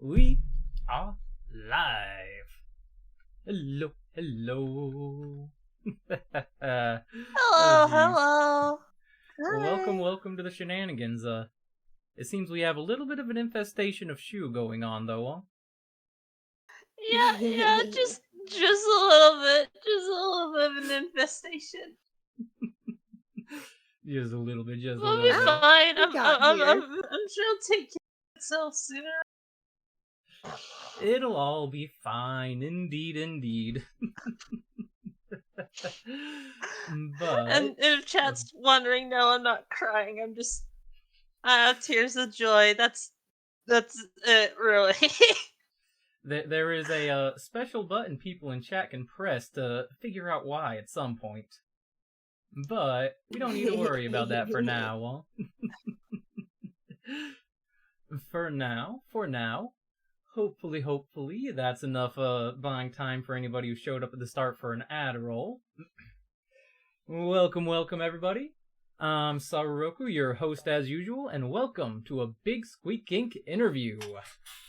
We are live. Hello, hello. Hello, Oh, geez. hello. Welcome, Hi. welcome to the shenanigans. It seems we have a little bit of an infestation of Shuwu going on, though, huh? Yeah, just a little bit, of an infestation. Just a little bit, just a We'll little be bit. fine. We got here. I'm sure it'll take care of itself sooner. It'll all be fine, indeed, indeed. But And if chat's wondering, no, I'm not crying. I'm just, I have tears of joy. That's it, really. there is a special button people in chat can press to figure out why at some point. But we don't need to worry about that for now, huh? For now. Hopefully, that's enough buying time for anybody who showed up at the start for an ad roll. Welcome, everybody. I'm Saruroku, your host as usual, and welcome to a Big Squeak Inc. interview.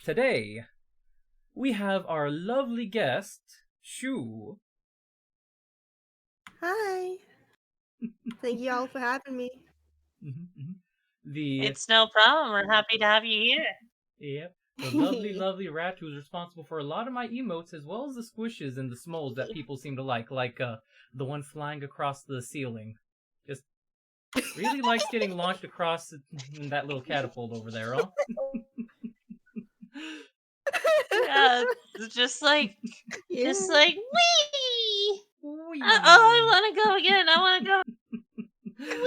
Today, we have our lovely guest, Shuwu. Hi. Thank you all for having me. It's no problem. We're happy to have you here. Yep. The lovely rat who's responsible for a lot of my emotes as well as the squishes and the smoles that people seem to like the one flying across the ceiling. Just really likes getting launched across that little catapult over there, huh? Yeah, just like Yeah. wee. Whee! I want to go again. I want to go.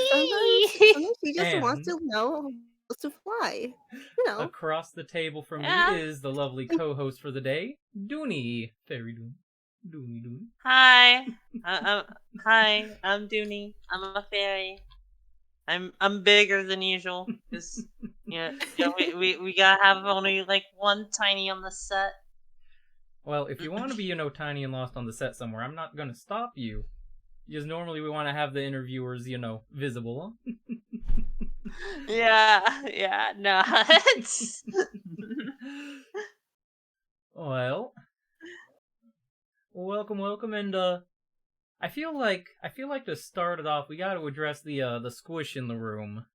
Sometimes she just wants And to know how to fly. You know. across the table from Yeah. me is the lovely co-host for the day, Dooney. Fairy Dooney. Hi. Hi. I'm Dooney. I'm a fairy. I'm bigger than usual because we gotta have only like one tiny on the set. Well, if you want to be, tiny and lost on the set somewhere, I'm not gonna stop you. Because normally we want to have the interviewers, visible, huh? Yeah, no. Well, welcome, and I feel like to start it off, we got to address the squish in the room,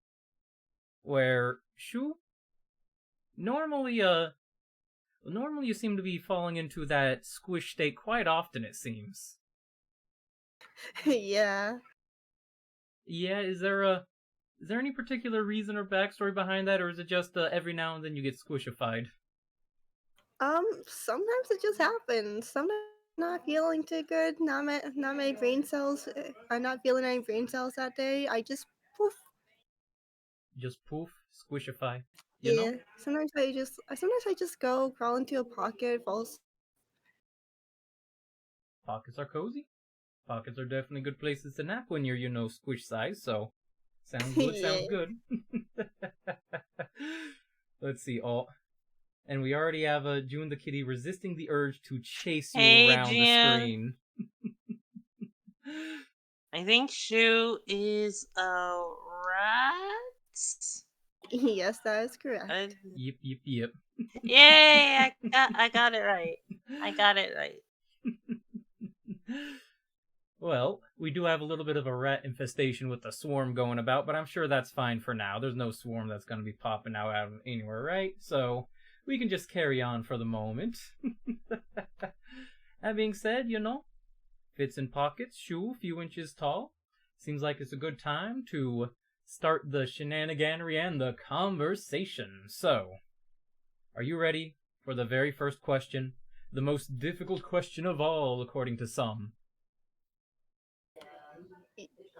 where normally you seem to be falling into that squish state quite often. It seems. Yeah. Yeah, is there any particular reason or backstory behind that, or is it just every now and then you get squishified? Sometimes it just happens. Sometimes I'm not feeling too good. Not my brain cells. I'm not feeling any brain cells that day. I just poof. Just poof, squishify. Yeah. Sometimes I just go crawl into a pocket, falls. Pockets are cozy. Pockets are definitely good places to nap when you're, squish size, so sounds good, Yeah. sounds good. Let's see, and we already have June the kitty resisting the urge to chase you Hey, around the June. screen. I think Shu is a rat. Yes, that is correct. Yep. Yay! I got it right. I got it right. Well, we do have a little bit of a rat infestation with the swarm going about, but I'm sure that's fine for now. There's no swarm that's going to be popping out of anywhere, right? So we can just carry on for the moment. That being said, fits in pockets, shoe a few inches tall. Seems like it's a good time to start the shenaniganery and the conversation. So, are you ready for the very first question? The most difficult question of all, according to some.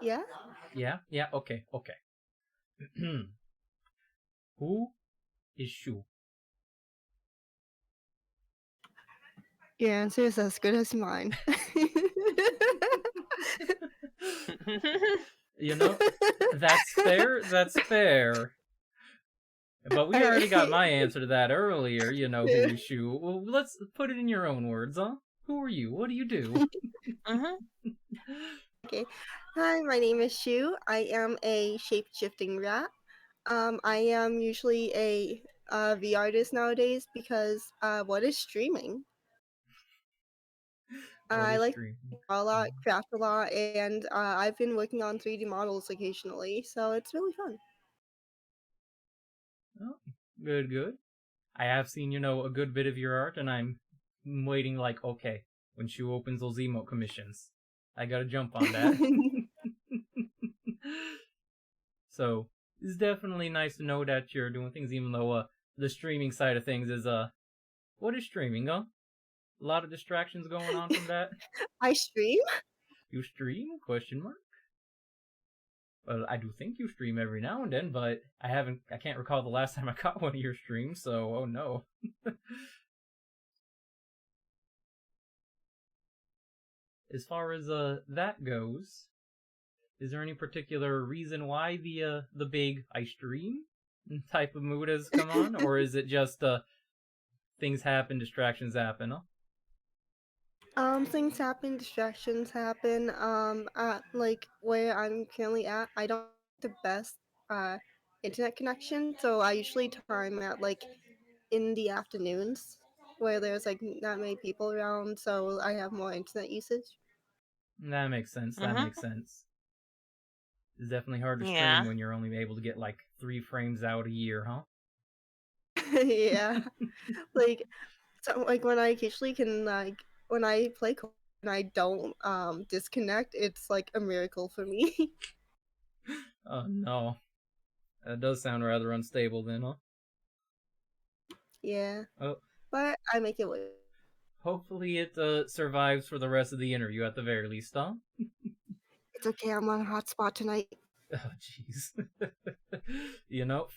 Yeah. Yeah, okay. Who is Shu? Your answer is as good as mine. That's fair. But we already got my answer to that earlier, who is Shu. Well, let's put it in your own words, huh? Who are you? What do you do? Okay. Hi, my name is Shu. I am a shape-shifting rat. I am usually a the artist nowadays because what is streaming? What I is like stream? to draw a lot, craft a lot, and I've been working on 3D models occasionally, so it's really fun. Oh, good, good. I have seen, a good bit of your art, and I'm waiting like, okay, when Shu opens those emote commissions, I gotta jump on that. So, it's definitely nice to know that you're doing things, even though, the streaming side of things is, what is streaming, huh? A lot of distractions going on from that. I stream? You stream? Question mark. Well, I do think you stream every now and then, but I can't recall the last time I caught one of your streams, so, oh no. As far as, that goes, is there any particular reason why the big I stream type of mood has come on, or is it just, things happen, distractions happen, huh? Things happen, distractions happen. At like where I'm currently at, I don't have the best uh internet connection, so I usually time at like in the afternoons where there's like not many people around, so I have more internet usage. That makes sense, that makes Mm-hmm. sense. It's definitely hard to stream Yeah. when you're only able to get, like, 3 frames out a year, huh? Yeah, like so like when I occasionally can like when I play and I don't disconnect, it's like a miracle for me. Oh no. That does sound rather unstable then, huh? Yeah, Oh, but I make it work. hopefully it survives for the rest of the interview at the very least, huh? It's okay. I'm on a hotspot tonight. Oh, jeez.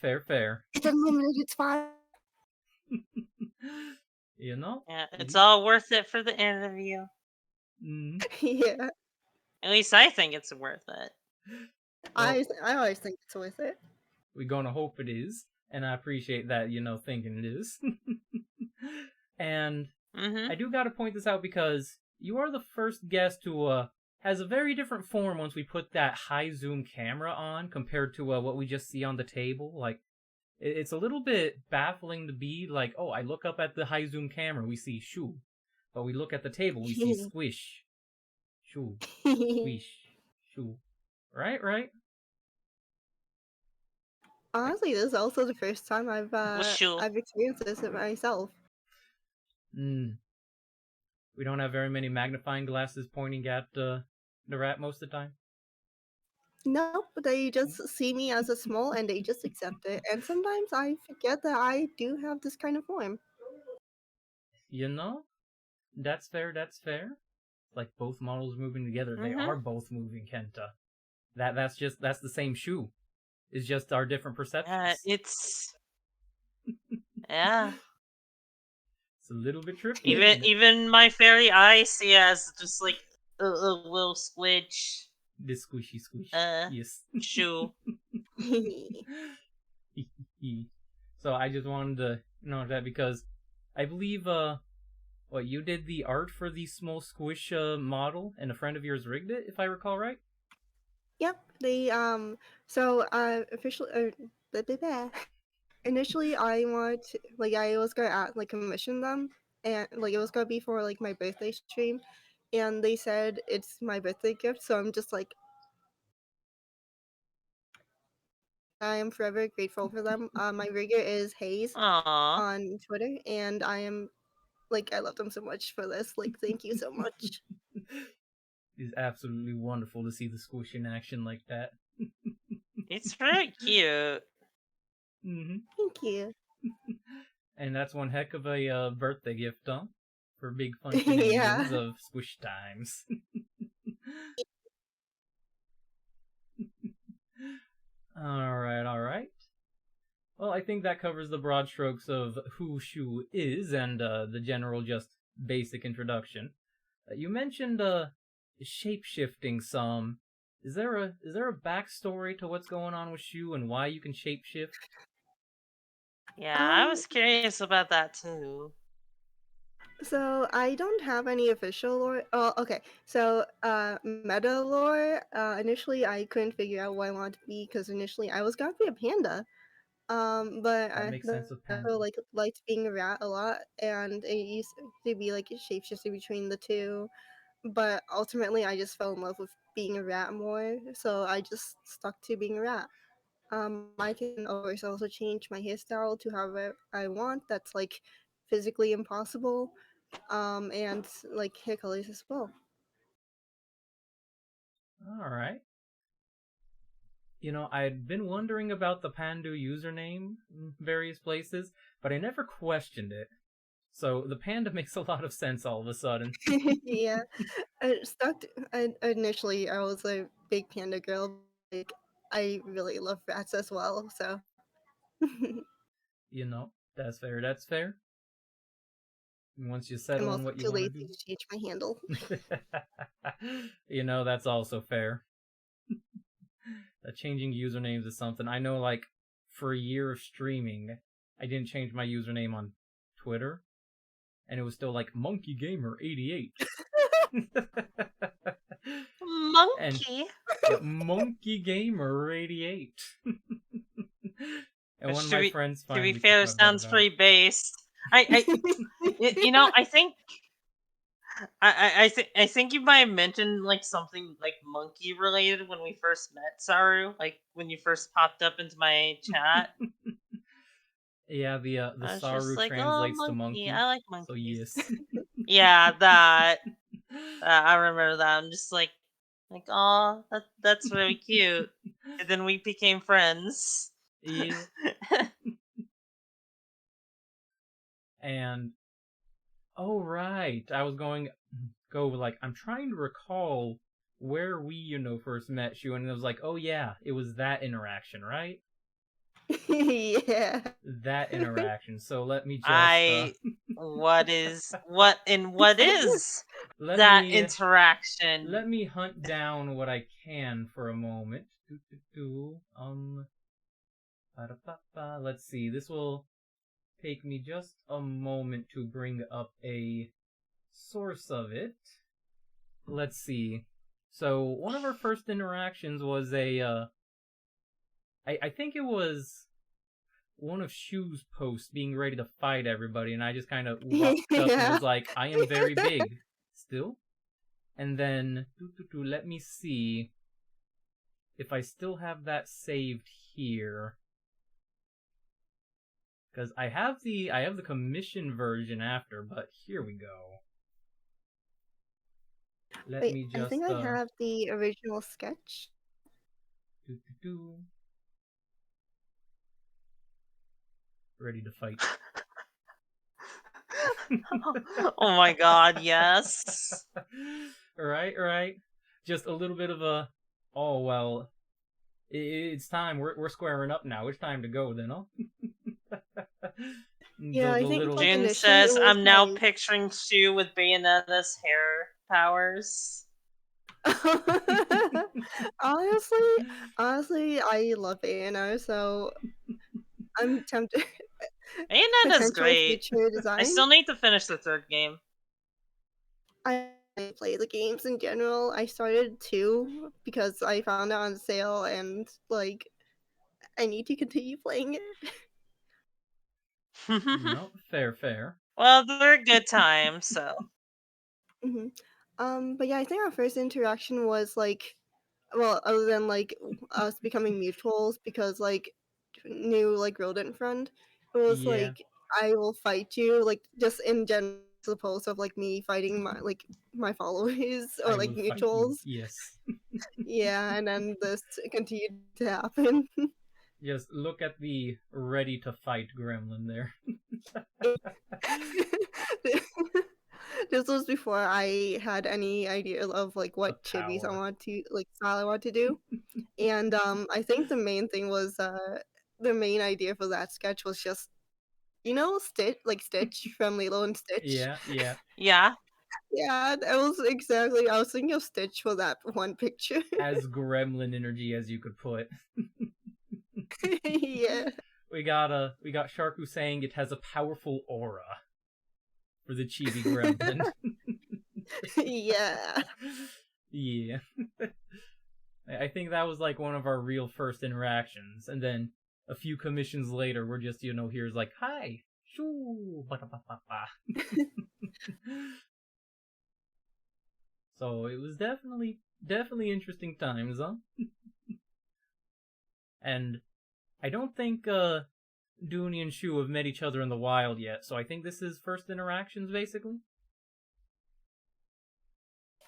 Fair, fair. It's unlimited. It's fine. you know? Yeah. It's all worth it for the interview. Mm, Yeah, At least I think it's worth it. well, I always think it's worth it. we're gonna hope it is, and I appreciate that, thinking it is. And Mm-hmm. I do gotta point this out because you are the first guest who, has a very different form once we put that high zoom camera on compared to, what we just see on the table. Like, it's a little bit baffling to be like, oh, I look up at the high zoom camera, we see Shu. But we look at the table, we see Squish. Shu. Squish. Shu. Right, right? Honestly, this is also the first time Sure. I've experienced this myself. Hmm. We don't have very many magnifying glasses pointing at the rat most of the time. Nope, they just see me as a small and they just accept it. And sometimes I forget that I do have this kind of form. You know? That's fair, that's fair. Like both models moving together, they Mm-hmm. are both moving, Kenta. That's the same Shu. It's just our different perceptions. It's yeah. It's a little bit trippy, Even isn't it? even my fairy eye see it as just like a little squidge. This squishy squish. Uh, Yes. Shoe. So I just wanted to know that because I believe you did the art for the small squish model and a friend of yours rigged it, if I recall right? Yep, they so officially blah, blah, blah. Initially I want to, like I was gonna like commission them and like it was gonna be for like my birthday stream and they said it's my birthday gift, so I'm just like I am forever grateful for them. My rigger is Hayes Aww. on Twitter, and I am like I love them so much for this. Like, thank you so much. It's absolutely wonderful to see the squish in action like that. It's very cute. Mm-hmm. Thank you. And that's one heck of a birthday gift, huh? For big fun Yeah. shenanigans of squish times. Alright, alright. Well, I think that covers the broad strokes of who Shu is and the general just basic introduction. You mentioned shape-shifting some. Is there a backstory to what's going on with Shu and why you can shapeshift? Yeah, I was curious about that too. So I don't have any official lore. Oh, okay. So meta lore. Initially, I couldn't figure out what I wanted to be because initially I was gonna be a panda, But That I makes sense with also Panda. liked being a rat a lot, and it used to be like shapeshifting between the two. But ultimately, I just fell in love with being a rat more, so I just stuck to being a rat. I can always also change my hairstyle to however I want. That's like physically impossible. And like hair colors as well. All right. I'd been wondering about the Pandu username in various places, but I never questioned it. So the panda makes a lot of sense all of a sudden. Yeah, I stuck. Initially, I was a big panda girl. Like, I really love rats as well. So That's fair. That's fair. Once you I'm settle on also what you too want to lazy do. to change my handle. That's also fair. That changing usernames is something. I know, like, for a year of streaming, I didn't change my username on Twitter, and it was still like Monkey Gamer 88. And Monkey. yeah, Monkey Gamer 88. And one Which of to my be friends to be finally kicked fair my butt sounds about it. pretty based. I think I think you might have mentioned like something like monkey related when we first met, Saru. Like when you first popped up into my chat. Yeah, the I was just Saru like, oh, translates to monkey. monkey, I like so monkeys. yes. Yeah, that. I remember that. I'm just like, oh, that's really cute. And then we became friends. Yeah, and oh right, I was go like I'm trying to recall where we first met Shu, and it was like, oh yeah, it was that interaction, right? Yeah. That interaction. So let me just what is let that me interaction? let me hunt down what I can for a moment. Ba-da-ba-ba. Let's see. This will take me just a moment to bring up a source of it. Let's see. So one of our first interactions was I think it was one of Shu's posts being ready to fight everybody, and I just kind of walked up and Yeah. was like, I am very big still. And then let me see if I still have that saved here. Because I have the commission version after, but here we go. Let Wait, me I think just I have the original sketch. Ready to fight. Oh my god, yes. Right. Just a little bit of a. Oh well, it's time. We're squaring up now. It's time to go then, huh? Yeah, I The think little. like June initially it says, was I'm now like picturing Shu with Bayonetta's hair powers. honestly, honestly, I love Anna, so I'm tempted. Bayonetta's Potential great. future I design. still need to finish the third game. I play the games in general. I started two because I found it on sale, and like I need to continue playing it. No, fair. Well, they're good times, so. hmm but yeah, I think our first interaction was like, well, other than like us becoming mutuals because like new like rodent friend, it was Yeah, like I will fight you like just in general as opposed to like me fighting my followers or I like will fight you. mutuals. Yes. Yeah, and then this continued to happen. Just look at the ready to fight gremlin there. This was before I had any idea of like Of what chibis I power. want to like style I want to do. And I think the main thing was the main idea for that sketch was just Stitch from Lilo and Stitch. Yeah. Yeah. Yeah, that was exactly. I was thinking of Stitch for that one picture. As gremlin energy as you could put. Yeah, We got Sharku saying it has a powerful aura for the chibi gremlin. yeah. Yeah. I think that was like one of our real first interactions, and then a few commissions later, we're just, here's like, hi, shoo, ba-da-ba-ba-ba. So it was definitely interesting times, huh? And I don't think Dooney and Shu have met each other in the wild yet, so I think this is first interactions, basically.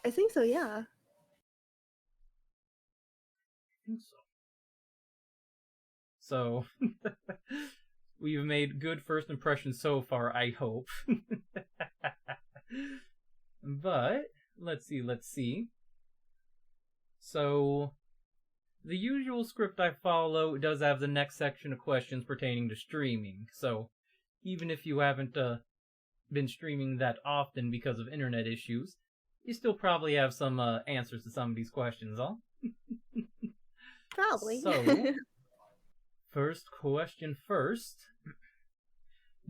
I think so, yeah. I think so. So, we've made good first impressions so far, I hope. But, let's see. So, the usual script I follow does have the next section of questions pertaining to streaming, so even if you haven't been streaming that often because of internet issues, you still probably have some answers to some of these questions, huh? Probably. So, first question first.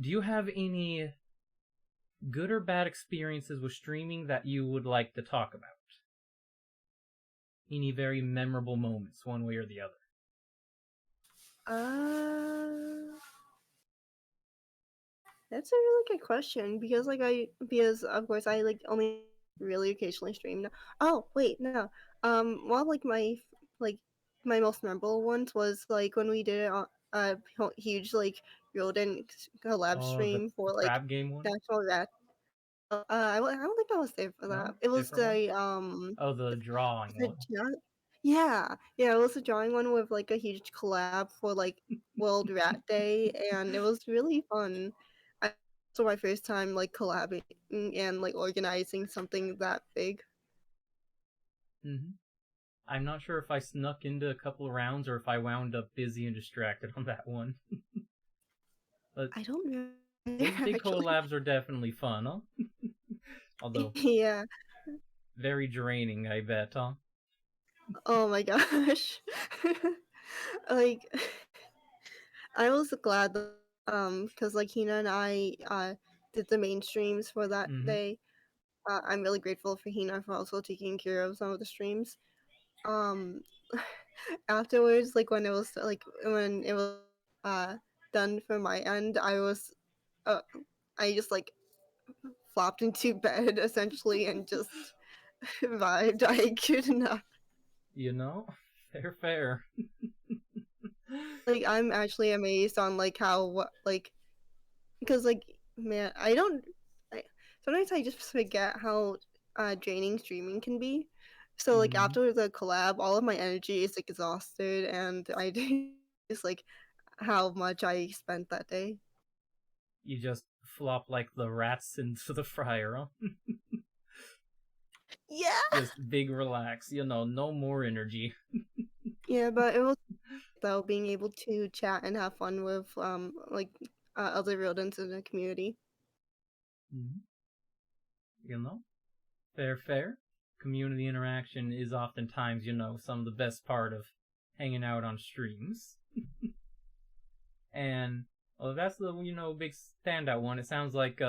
Do you have any good or bad experiences with streaming that you would like to talk about? Any very memorable moments, one way or the other? That's a really good question because of course I only really occasionally stream. Oh wait, no. One of like my most memorable ones was when we did it on a huge rodent collab Oh, the stream for crab game one? the actual rat. I don't think I was there for that. No? It was Different one? the Oh, the drawing the one. yeah, it was a drawing one with a huge collab for World Rat Day, and it was really fun. So my first time collabing and organizing something that big. Mm-hmm. I'm not sure if I snuck into a couple of rounds or if I wound up busy and distracted on that one. But I don't know. those big Actually. collabs are definitely fun, huh? Although, Yeah. very draining, I bet, huh? Oh my gosh. like I was glad that, because Hina and I did the main streams for that Mm-hmm. day. I'm really grateful for Hina for also taking care of some of the streams. Um, Afterwards, when it was done from my end, I just flopped into bed essentially and just vibed. I could not. Fair. I'm actually amazed on how because man, I, sometimes I just forget how draining streaming can be. So Mm-hmm. after the collab, all of my energy is exhausted, and I didn't realize how much I spent that day. You just flop like the rats into the fryer, huh? Yeah. Just big relax, no more energy. Yeah, but it was though being able to chat and have fun with other rodents in the community. Mm-hmm. Fair. Community interaction is oftentimes, some of the best part of hanging out on streams. And, well, that's the, big standout one. It sounds like,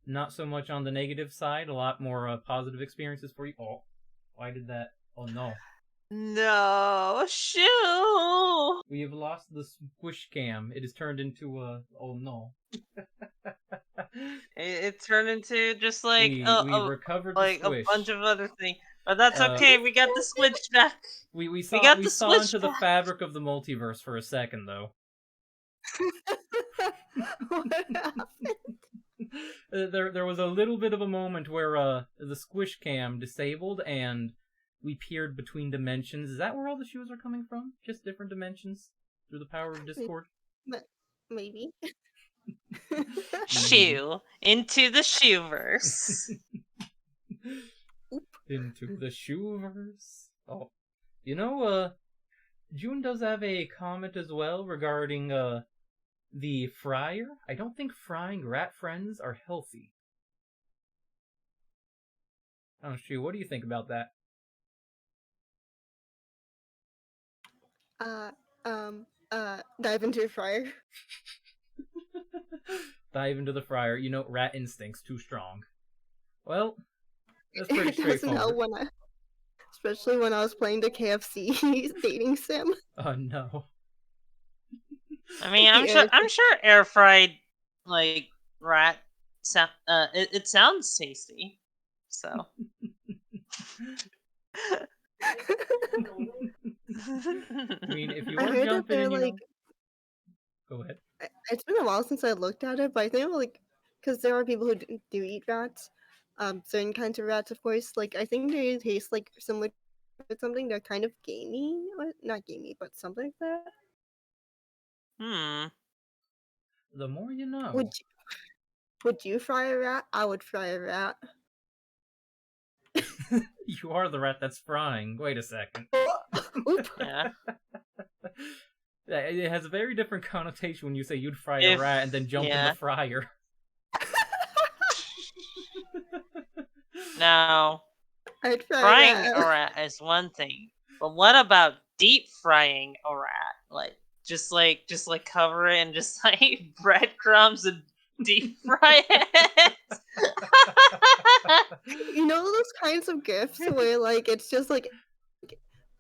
not so much on the negative side, a lot more positive experiences for you. Oh, why did that? Oh no. No, Shoo! We have lost the squish cam. It has turned into a. Oh no. It turned into just we recovered the a squish. bunch of other things, but that's okay. We got the switch back. We got we the saw switch into the back. fabric of the multiverse for a second, though. What happened? There was a little bit of a moment where the squish cam disabled and we peered between dimensions. Is that where all the shoes are coming from? Just different dimensions through the power of Discord? Maybe. Shoo into the Shooverse. Into the Shoeverse. Oh, June does have a comment as well regarding the fryer. I don't think frying rat friends are healthy. Oh, Shu, what do you think about that? Dive into a fryer. Dive into the fryer. Rat instincts too strong. Well, that's pretty It doesn't straightforward. help especially when I was playing the KFC dating sim. Oh no. I mean, The air. I'm sure air fried like rat. It sounds tasty. So. I mean, if you I are heard that jumping they're and like. go ahead. It's been a while since I looked at it, but I think like because there are people who do eat rats. Certain kinds of rats, of course. Like I think they taste like similar to something. They're kind of gamey, or not gamey, but something like that. Hmm. The more you know. Would you, would you fry a rat? I would fry a rat. You are the rat that's frying. Wait a second. Oop. Yeah. It has a very different connotation when you say you'd fry a If rat and then jump in the yeah. fryer. Now, I'd fry a frying rat. a rat is one thing, but what about deep frying a rat? Just like cover it in just like breadcrumbs and deep fry it. You know those kinds of gifts where like it's just like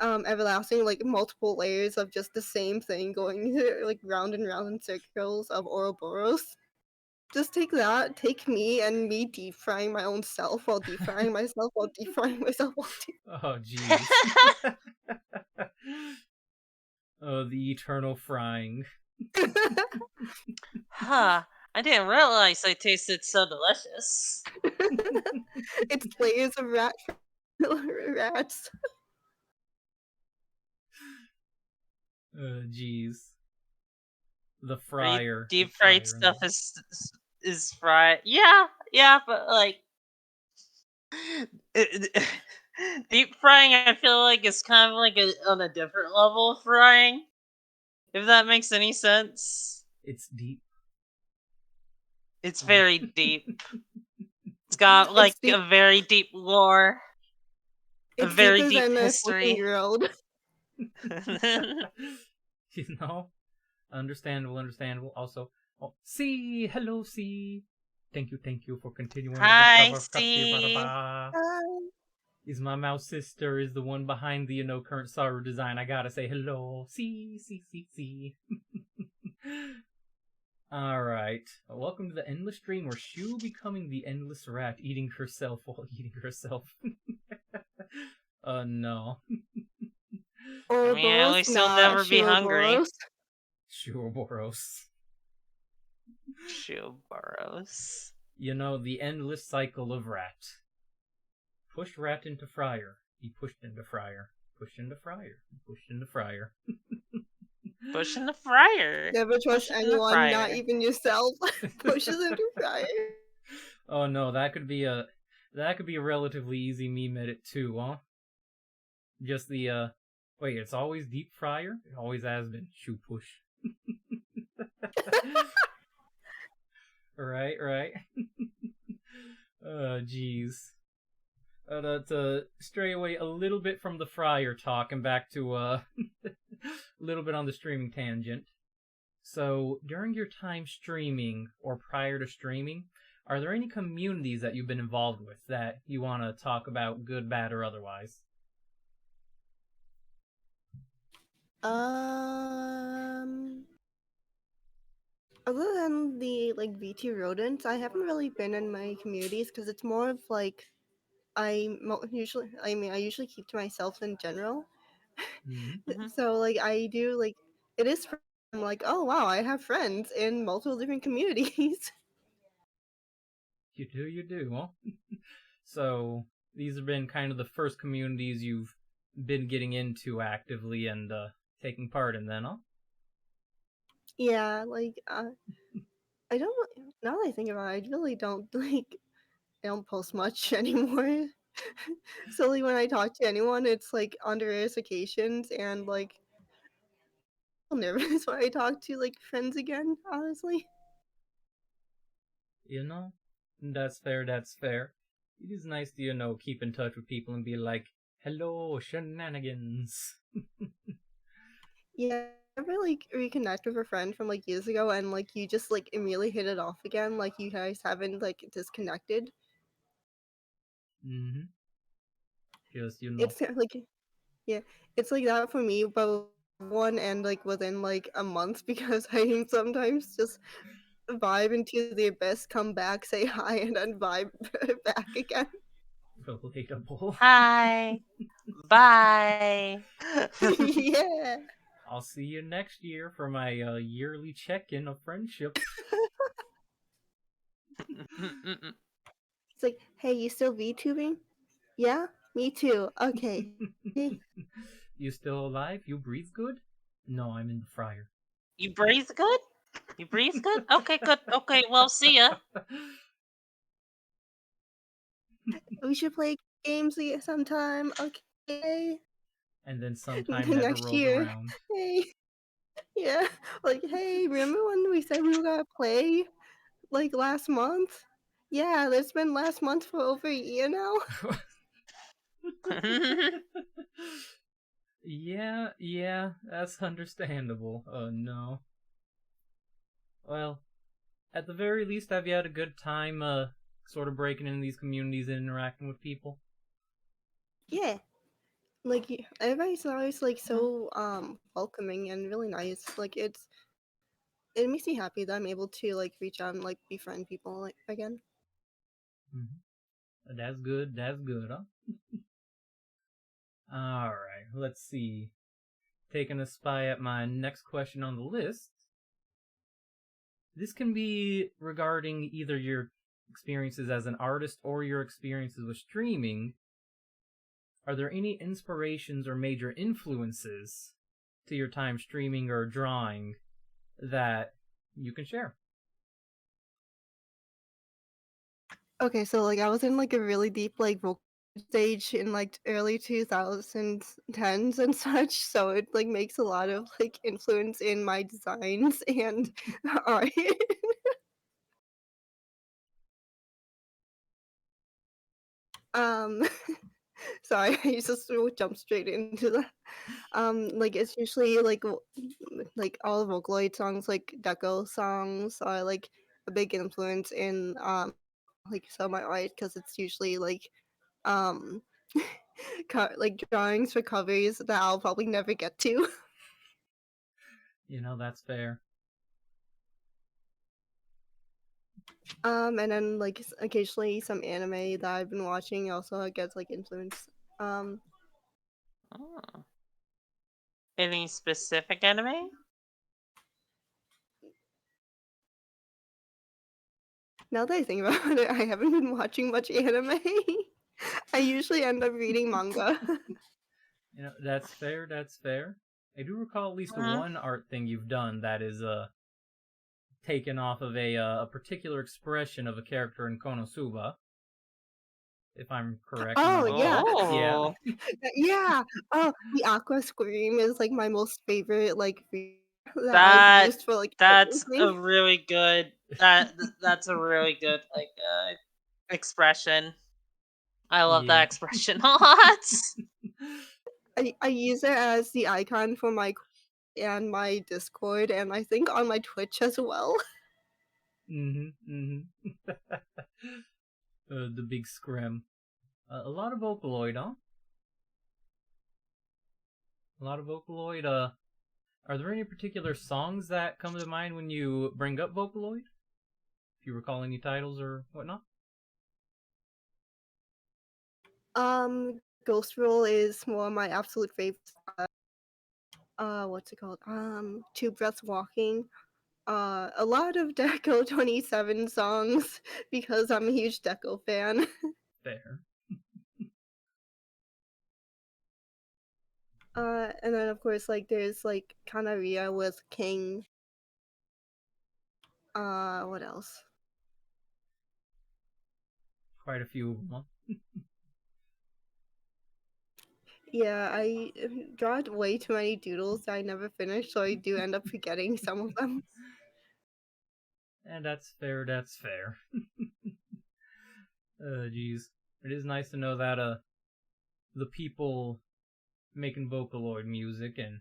everlasting like multiple layers of just the same thing going like round and round in circles of Ouroboros. Just take that, take me and me deep frying my own self while deep frying myself while deep frying myself while deep. Oh, jeez. Oh, the eternal frying. Huh. I didn't realize they tasted so delicious. It's layers of rats. Jeez. The Deep, fryer. The deep fried fryer stuff indeed. is fried. Yeah, but like deep frying, I feel like is kind of like on a different level of frying. If that makes any sense. It's deep. It's very deep. It's got It's like deep. a very deep lore, a It's very deeper deep than a fucking history. grilled. You know? Understandable. Also, oh, C, hello, C. Thank you for continuing with the Hi, cover of C. Is my mouse sister is the one behind the current Saru design. I gotta say hello, C. All right, welcome to the endless stream where Shu becoming the endless rat, eating herself while eating herself. No. I mean, at Ouroboros, least you'll not never be hungry. Shuroboros. Shuroboros. Shuboros. You know, the endless cycle of rat. Push rat into fryer. He pushed into fryer. Pushed into fryer. Pushed into fryer. Push in the fryer. Never trust Push it in the anyone, not fryer. even yourself. Pushes into fryer. Oh no, that could be a relatively easy meme edit too, huh? Just the wait, it's always deep fryer? It always has been. Shoe push. Right. Jeez. To stray away a little bit from the fryer talk and back to a little bit on the streaming tangent. So, during your time streaming or prior to streaming, are there any communities that you've been involved with that you want to talk about, good, bad, or otherwise? Other than the like VT rodents, I haven't really been in my communities because it's more of like I usually keep to myself in general. Mm-hmm. So like I do like it is. I'm like, oh wow, I have friends in multiple different communities. You do, huh? So, these have been kind of the first communities you've been getting into actively and taking part in, then, huh? Yeah, like I don't. Now that I think about it, I really don't like. I don't post much anymore. So like when I talk to anyone, it's like under various occasions and like I'm nervous when I talk to like friends again. Honestly. You know? That's fair. It is nice to, keep in touch with people and be like, hello, shenanigans. Yeah, I ever like reconnect with a friend from like years ago and like you just like immediately hit it off again, like you guys haven't like disconnected. Mm-hmm. Just, It's like yeah, it's like that for me, but one and like within like a month because I sometimes just vibe into the abyss, come back, say hi, and then vibe back again. Relatable. Hi. Bye. Yeah. I'll see you next year for my yearly check-in of friendship. It's like, hey, you still VTubing? Yeah, me too. Okay. You still alive? You breathe good? No, I'm in the fryer. You breathe good? You breathe good? Okay, good. Okay, well, see ya. We should play games sometime. Okay. And then sometime never Next rolled year. around. Hey. Yeah. Like, hey, remember when we said we were gonna play like last month? Yeah, it's been last month for over a year now. Yeah, that's understandable. Oh no. Well, at the very least, have you had a good time, sort of breaking into these communities and interacting with people? Yeah. Like everybody's always like so welcoming and really nice. Like it makes me happy that I'm able to like reach out and like befriend people like again. Mm-hmm. That's good, huh? Alright, let's see. Taking a spy at my next question on the list. This can be regarding either your experiences as an artist or your experiences with streaming. Are there any inspirations or major influences to your time streaming or drawing that you can share? Okay, so like I was in like a really deep like vocal stage in like early 2010s and such, so it like makes a lot of like influence in my designs and art. um sorry, I just jump straight into that. Like it's usually like all Vocaloid songs, like Deco songs, are like a big influence in like some of my art because it's usually like um like drawings for covers that I'll probably never get to. You know, that's fair. And then like occasionally some anime that I've been watching also gets like influence. Um, Oh. Any specific anime? now that I think about it, I haven't been watching much anime. I usually end up reading manga. You know, that's fair, that's fair. I do recall at least Mhm. one art thing you've done that is taken off of a particular expression of a character in Konosuba, if I'm correct. Am I Oh looking at yeah, it? Yeah. Oh, yeah. Oh, the Aqua Scream is like my most favorite like that I've that used for like that's everything. a really good that's a really good like expression. I love that Yeah. expression a lot. I use it as the icon for my and my Discord, and I think on my Twitch as well. The big scrim. A lot of Vocaloid, huh? A lot of Vocaloid. Are there any particular songs that come to mind when you bring up Vocaloid? If you recall any titles or whatnot? Ghost Roll is one of my absolute favorites. What's it called? Two Breaths Walking. A lot of Deco 27 songs because I'm a huge Deco fan. Fair. And then of course like there's like Canaria with King. What else? Quite a few of them, huh? Yeah, I draw way too many doodles that I never finish, so I do end up forgetting some of them. And that's fair, that's fair. Geez. It is nice to know that, the people making Vocaloid music and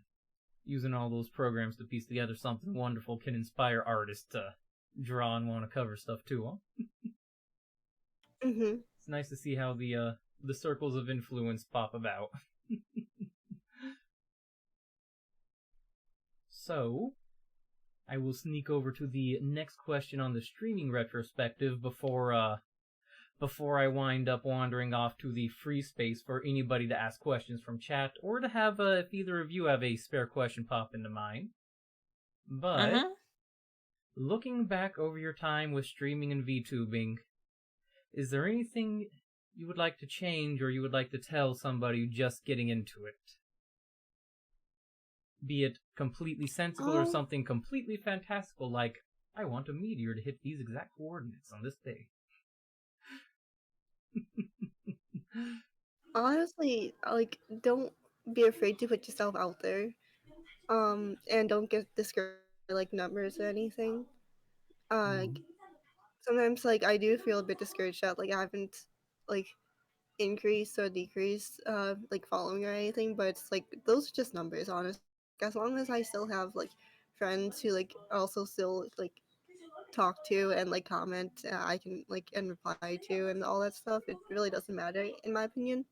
using all those programs to piece together something wonderful can inspire artists to draw and want to cover stuff too, huh? hmm It's nice to see how the circles of influence pop about. So, I will sneak over to the next question on the streaming retrospective before I wind up wandering off to the free space for anybody to ask questions from chat or to have if either of you have a spare question pop into mind. But looking back over your time with streaming and VTubing, is there anything you would like to change or you would like to tell somebody just getting into it? Be it completely sensical or something completely fantastical like, I want a meteor to hit these exact coordinates on this day. Honestly, like, don't be afraid to put yourself out there. And don't get discouraged by, like, numbers or anything. Sometimes, like, I do feel a bit discouraged that, like, I haven't, like, increased or decreased, like, following or anything, but it's, like, those are just numbers, honestly. As long as I still have, like, friends who, like, also still, like, talk to and, like, comment, I can, like, and reply to and all that stuff, it really doesn't matter, in my opinion.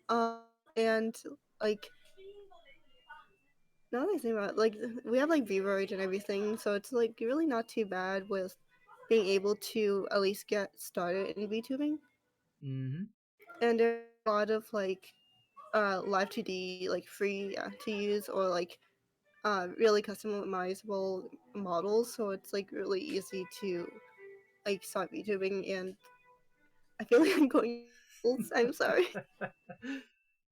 And, like, now that I think about it, like, we have, like, Vroid and everything, so it's, like, really not too bad with being able to at least get started in VTubing. And there's a lot of, like, live 2D, like, free to use or, like, really customizable models, so it's, like, really easy to, like, start VTubing, and I feel like I'm going I'm sorry.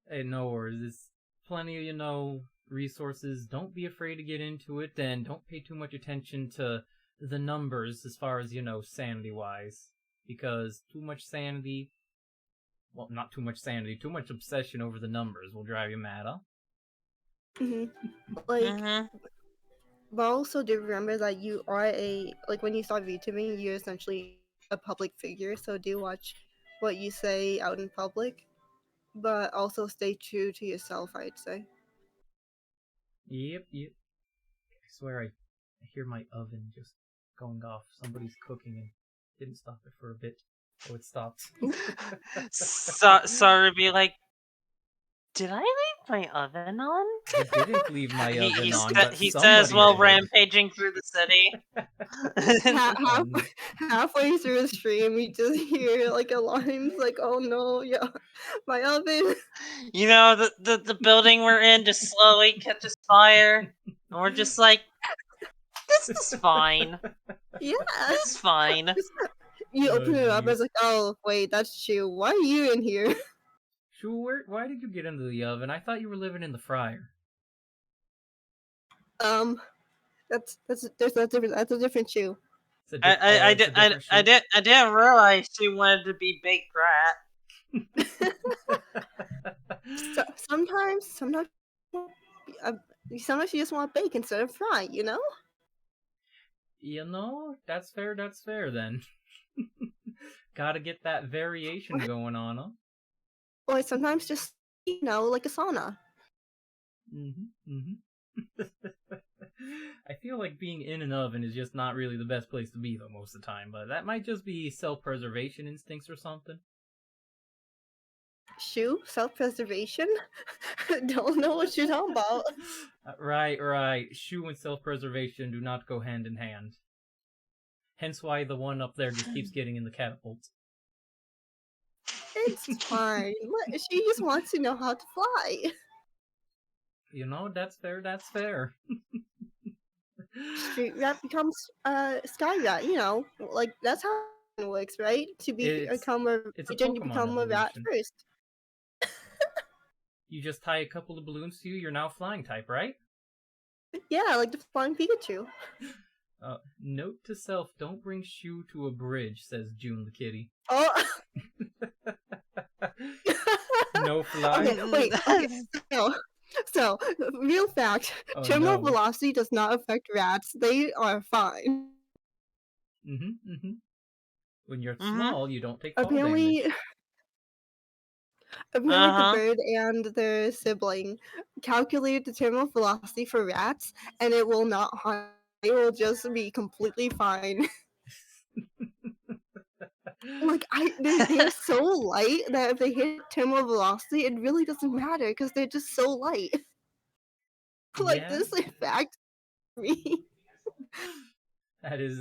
Hey, no worries. There's plenty of, resources. Don't be afraid to get into it, and don't pay too much attention to the numbers as far as, sanity-wise. Because too much sanity... Well, not too much sanity. Too much obsession over the numbers will drive you mad, huh? Like, but also do remember that you are like, when you start VTubing, you're essentially a public figure, so do watch what you say out in public, but also stay true to yourself, I'd say. Yep. I swear I hear my oven just going off. Somebody's cooking and didn't stop it for a bit. Oh, it stopped. Sorry to be like, did I leave my oven on? I didn't leave my oven on, but he somebody says while did. rampaging through the city. Halfway through the stream, you just hear, like, alarms, like, oh no, yeah, my oven. The building we're in just slowly catches fire, and we're just like, this is fine. Yeah. This is fine. You open it up, it's like, oh, wait, that's Shuwu. Why are you in here? Shuwu, why did you get into the oven? I thought you were living in the fryer. That's a different Shuwu. I didn't realize she wanted to be baked rat. Sometimes you just want bake instead of fry, That's fair then. Gotta get that variation going on, huh? Or sometimes just, like a sauna. I feel like being in an oven is just not really the best place to be, though, most of the time, but that might just be self-preservation instincts or something. Shuwu? Self-preservation? Don't know what you're talking about. Right. Shuwu and self-preservation do not go hand in hand. Hence why the one up there just keeps getting in the catapult. It's fine. She just wants to know how to fly. That's fair. Street rat becomes sky rat, like that's how it works, right? To become a region, you become a rat first. You just tie a couple of balloons to you, you're now flying type, right? Yeah, like the flying Pikachu. Note to self, don't bring Shuwu to a bridge, says June the kitty. Oh. No fly. Okay, wait. Okay. So, real fact, terminal velocity does not affect rats. They are fine. When you're small, you don't take fall damage. Apparently, the bird and their sibling calculated the terminal velocity for rats, and it will not harm. It will just be completely fine. Like, they're so light that if they hit terminal velocity, it really doesn't matter because they're just so light. Like Yeah, this in fact me. that is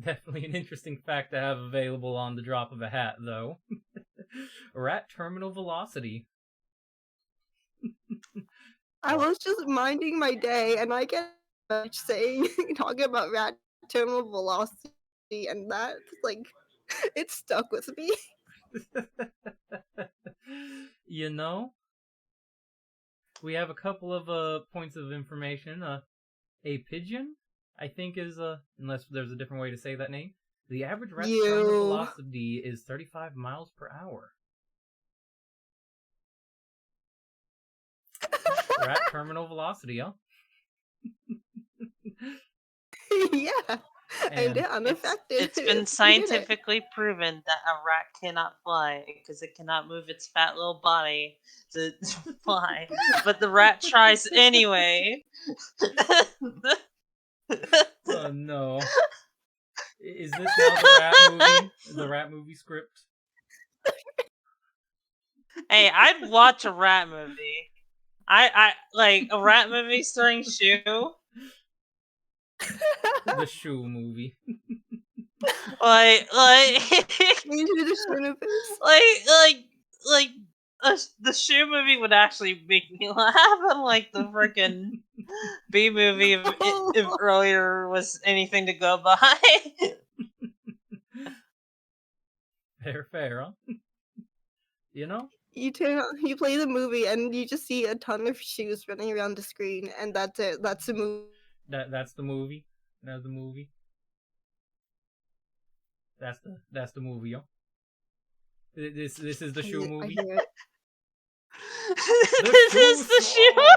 definitely an interesting fact to have available on the drop of a hat, though. Rat terminal velocity. I was just minding my day and I get saying talking about rat terminal velocity and that like it stuck with me. You know, we have a couple of points of information. A pigeon, I think, is unless there's a different way to say that name. The average rat's terminal You velocity is 35 miles per hour. Rat terminal velocity, huh? yeah. And And they're unaffected. It's been You did it. scientifically proven that a rat cannot fly because it cannot move its fat little body to fly. But the rat tries anyway. oh no, is this now the rat movie? The rat movie script? Hey, I'd watch a rat movie. I like a rat movie starring Shuwu. The Shuwu movie. Like Into the universe. like the Shuwu movie would actually make me laugh, unlike the freaking B movie if earlier was anything to go by. Fair, huh? You know? You play the movie and you just see a ton of shoes running around the screen and that's it. That's the movie. That's the movie. That's the movie. That's the movie, yo. This is the Shuwu movie. I hear it. This is the Shuwu.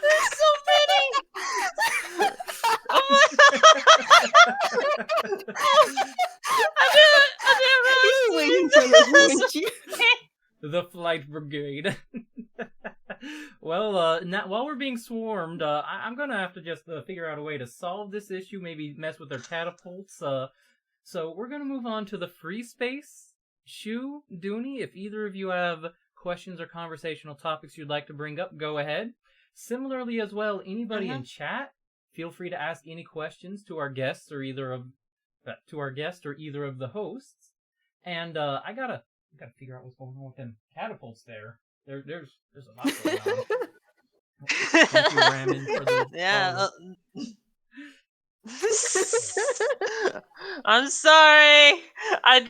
There's so many. Oh my I didn't realize The flight brigade. Well, now, while we're being swarmed, I'm gonna have to just figure out a way to solve this issue. Maybe mess with their catapults. So we're gonna move on to the free space. Shu, Dooney, if either of you have questions or conversational topics you'd like to bring up, go ahead. Similarly, as well, anybody in chat, feel free to ask any questions to our guests or either of the hosts. And I gotta figure out what's going on with them catapults there. There's a lot going on. Thank you, Ramen, for the yeah. I'm sorry. I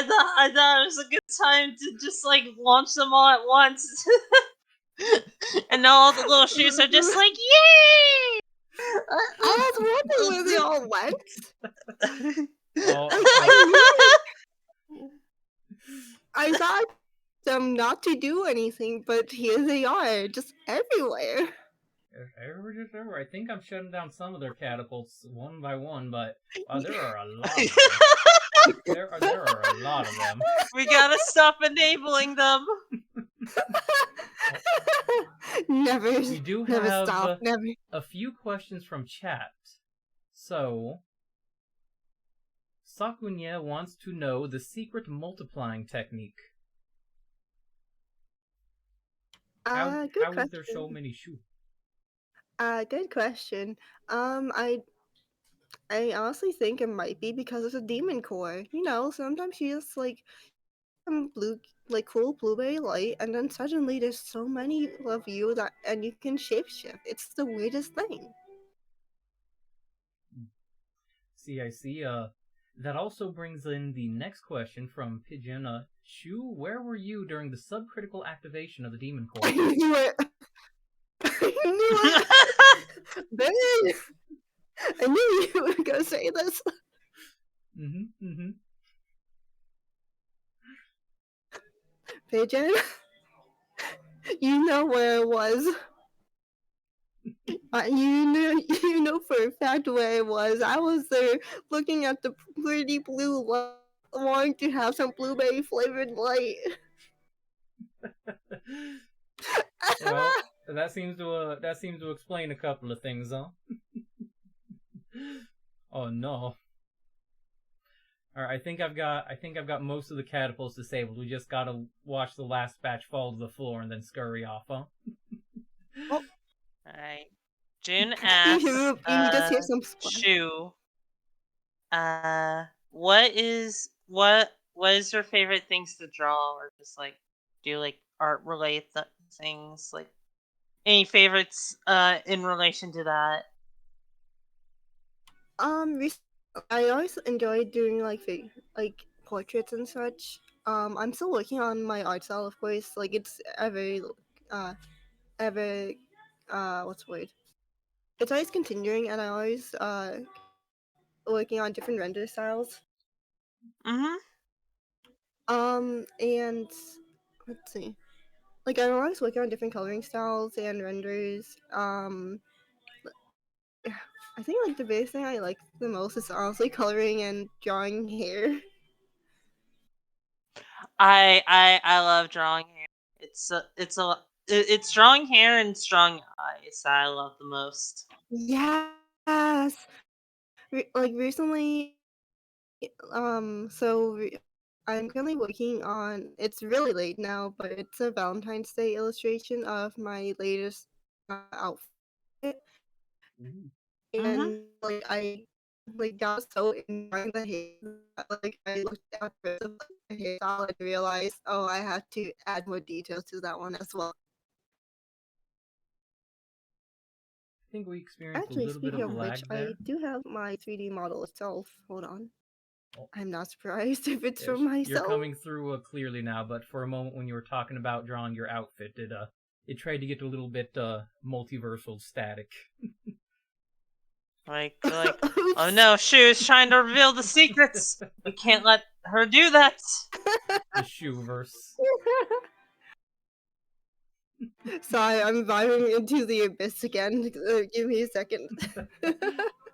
thought it was a good time to just like launch them all at once. And now all the little shoes are just like, yay! I was wondering where they all went. I thought them not to do anything, but here they are, just everywhere. Everywhere. I think I'm shutting down some of their catapults one by one, but there are a lot of them. there are a lot of them. We gotta stop enabling them. Never. We do never have stop. Never. a few questions from chat. So, Sakunya wants to know the secret multiplying technique. How is there so many Shu? Good question. I honestly think it might be because it's a demon core. You know, sometimes you just like some cool blueberry light, and then suddenly there's so many of you and you can shapeshift. It's the weirdest thing. I see. That also brings in the next question from Pigeon. Shu, where were you during the subcritical activation of the demon core? I knew it. I knew it. Ben, I knew you were gonna say this. Pigeon, you know where it was. You know for a fact where it was. I was there looking at the pretty blue light, wanting to have some blueberry flavored light. Well, that seems to explain a couple of things, huh? Oh no. All right, I think I've got most of the catapults disabled. We just gotta watch the last batch fall to the floor and then scurry off, huh? Oh, Alright. June asks, you just hear some splash. Shu, what is your favorite things to draw, or just like do like art related things, like any favorites in relation to that? Recently, I always enjoyed doing like portraits and such. I'm still working on my art style, of course. Like it's uh, ever, what's the word? It's always continuing, and I always working on different render styles. Mm-hmm. And let's see. Like I'm always working on different coloring styles and renders. I think like the biggest thing I like the most is honestly coloring and drawing hair. I love drawing hair. It's drawing hair and drawing eyes that I love the most. Yes. Like recently, I'm currently working on. It's really late now, but it's a Valentine's Day illustration of my latest outfit, Ooh. Mm-hmm. and like I like got so enjoying the hair that like I looked at the rest of the hairstyle and realized, oh, I have to add more details to that one as well. I think we experienced a Actually, little bit speaking of of which, lag I there. do have my 3D model itself. Hold on. Oh, I'm not surprised if it's yes, from you're myself. coming through clearly now, but for a moment when you were talking about drawing your outfit, it tried to get a little bit multiversal static. Like, oh Oops. no, Shu is trying to reveal the secrets. We can't let her do that. The Shuverse. Sorry, I'm diving into the abyss again. Give me a second.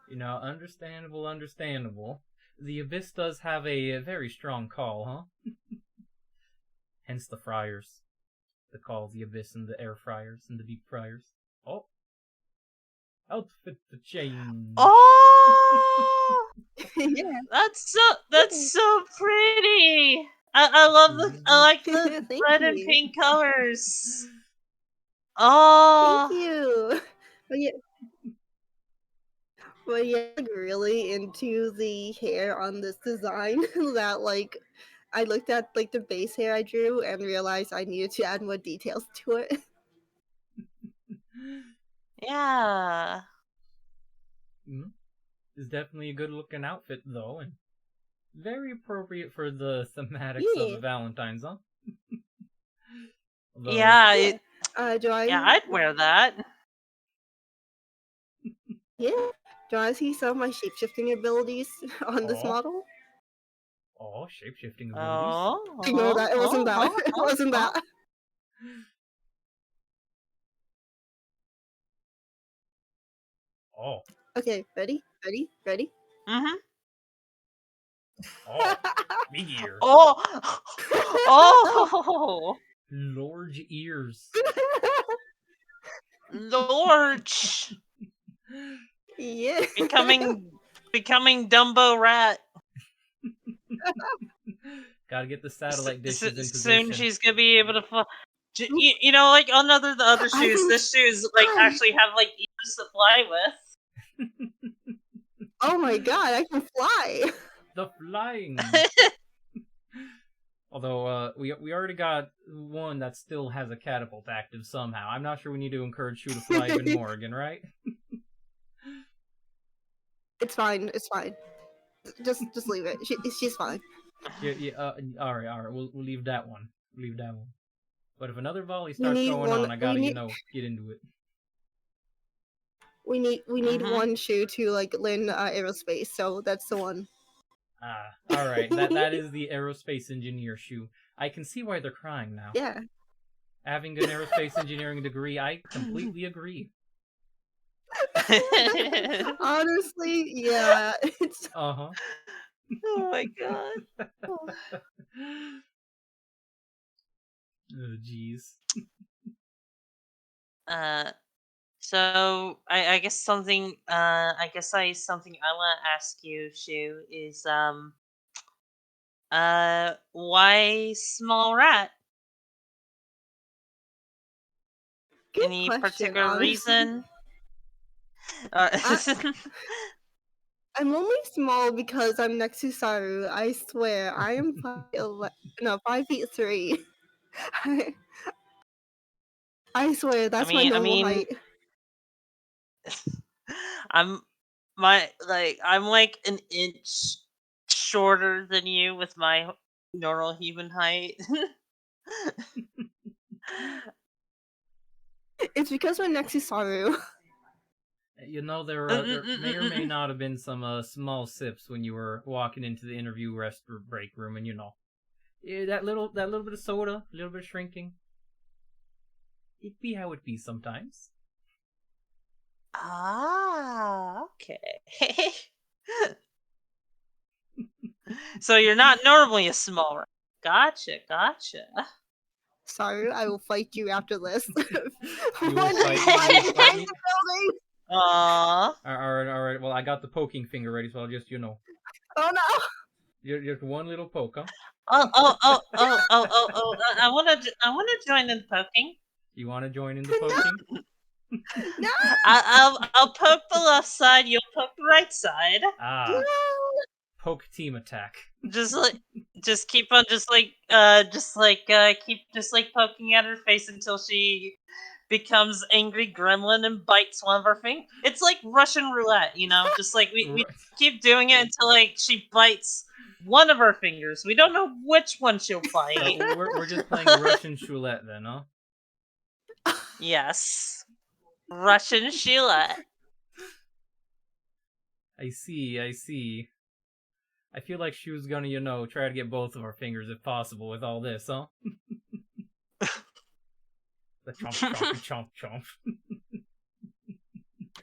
You know, understandable. The Abyss does have a very strong call, huh? Hence the fryers. The call, the Abyss, and the air fryers, and the deep fryers. Oh, outfit the change. Oh, Yeah. that's so pretty. I like the Thank red and you. pink colors. Thank Oh, you. But yeah, like really into the hair on this design that like I looked at like the base hair I drew and realized I needed to add more details to it. yeah. It's definitely a good looking outfit, though, and very appropriate for the thematics of Yeah. Valentine's, huh? Although, Yeah, Yeah. Do yeah, I I'd wear that. yeah. Do I see some of my shapeshifting abilities on this oh, model? shape-shifting abilities. Ignore Oh, that. It wasn't that. It wasn't that. Oh, Okay, ready? Ready? Ready? Mm-hmm. oh, big ears. Oh, oh, Large ears. Lord, Yeah. becoming Dumbo Rat. Gotta get the satellite dishes in Soon position. she's gonna be able to fly. You know, like on the other I shoes, can this shoes like fly. actually have like ears to fly with. Oh my god, I can fly. The flying. Although we already got one that still has a catapult active somehow. I'm not sure we need to encourage Shu to fly even more again, right? It's fine. It's fine. Just leave it. She's fine. Yeah. All right. We'll leave that one. Leave that one. But if another volley We starts need going one. on, I We gotta need. get into it. We need Mm-hmm. one shoe to like learn aerospace. So that's the one. Ah, all right. That is the aerospace engineer Shu. I can see why they're crying now. Yeah. Having an aerospace engineering degree, I completely agree. Honestly, yeah. It's Uh huh. Oh my god. Oh, jeez. Uh, so I guess something I want to ask you, Shu, is Why small rat? Good Any question, particular honestly. reason? I'm only small because I'm next to Saru. I swear, I am 5'3". I, I swear, that's my I normal mean, height. I'm I'm like an inch shorter than you with my normal human height. It's because we're next to Saru. You know, there may or may not have been some small sips when you were walking into the interview rest break room, and that little bit of soda, a little bit of shrinking. It be how it be sometimes. Okay. So you're not normally a small rat. Gotcha. Saru, I will fight you after this. You will One fight day, me. You will behind fight me. the building. Aww. All right. Well, I got the poking finger ready, so I'll just Oh no! just one little poke, huh? I wanna join in poking. You want to join in the poking? No! I'll poke the left side. You'll poke the right side. Ah, poke team attack. Just keep on keep poking at her face until she becomes angry gremlin and bites one of her fingers. It's like Russian roulette, just like we keep doing it until like she bites one of her fingers. We don't know which one she'll bite. So we're just playing Russian roulette then, huh? Yes. Russian roulette. I see. I feel like she was gonna, try to get both of our fingers if possible with all this, huh? The chomp.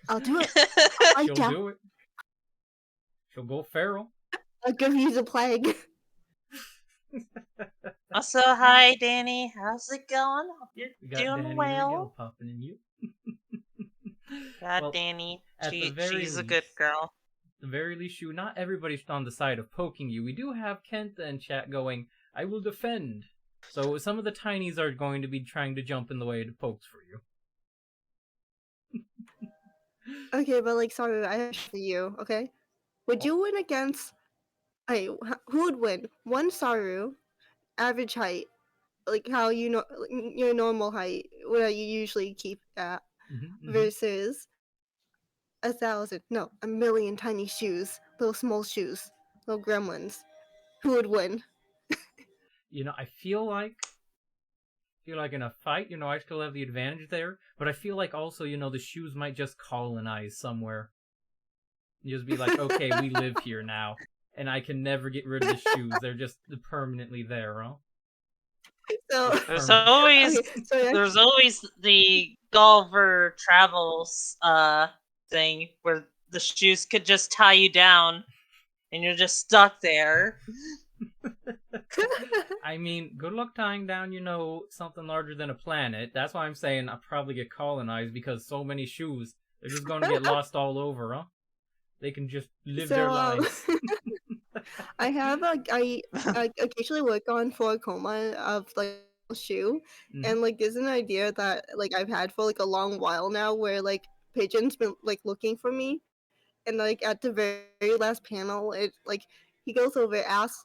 I'll do it. She'll do it. She'll go feral. I'll give you the plague. Also, hi Danny. How's it going? Hope you're We got doing Danny well. Miguel popping in you. God, Well, Danny. at the very She's a least, good girl. the very least, not everybody's on the side of poking you. We do have Kenta in chat going, I will defend. So some of the tinies are going to be trying to jump in the way of pokes for you. Okay, but like, sorry, I have for you. Okay, would you win against? Hey, who would win? One Saru, average height, like how your normal height, what you usually keep at, versus 1,000, no, 1,000,000 tiny shoes, little small shoes, little gremlins. Who would win? I feel like in a fight, I still have the advantage there, but I feel like also, the shoes might just colonize somewhere. Just be like, okay, we live here now, and I can never get rid of the shoes. They're just permanently there, huh? So There's always okay, so there's always the Gulliver Travels thing where the shoes could just tie you down and you're just stuck there. I mean, good luck tying down, something larger than a planet. That's why I'm saying I'll probably get colonized because so many shoes, they're just going to get lost all over, huh? They can just live their lives. I have I occasionally work on for a coma of like a shoe, and like there's an idea that like I've had for like a long while now where like pigeons been like looking for me, and like at the very last panel, it like he goes over asks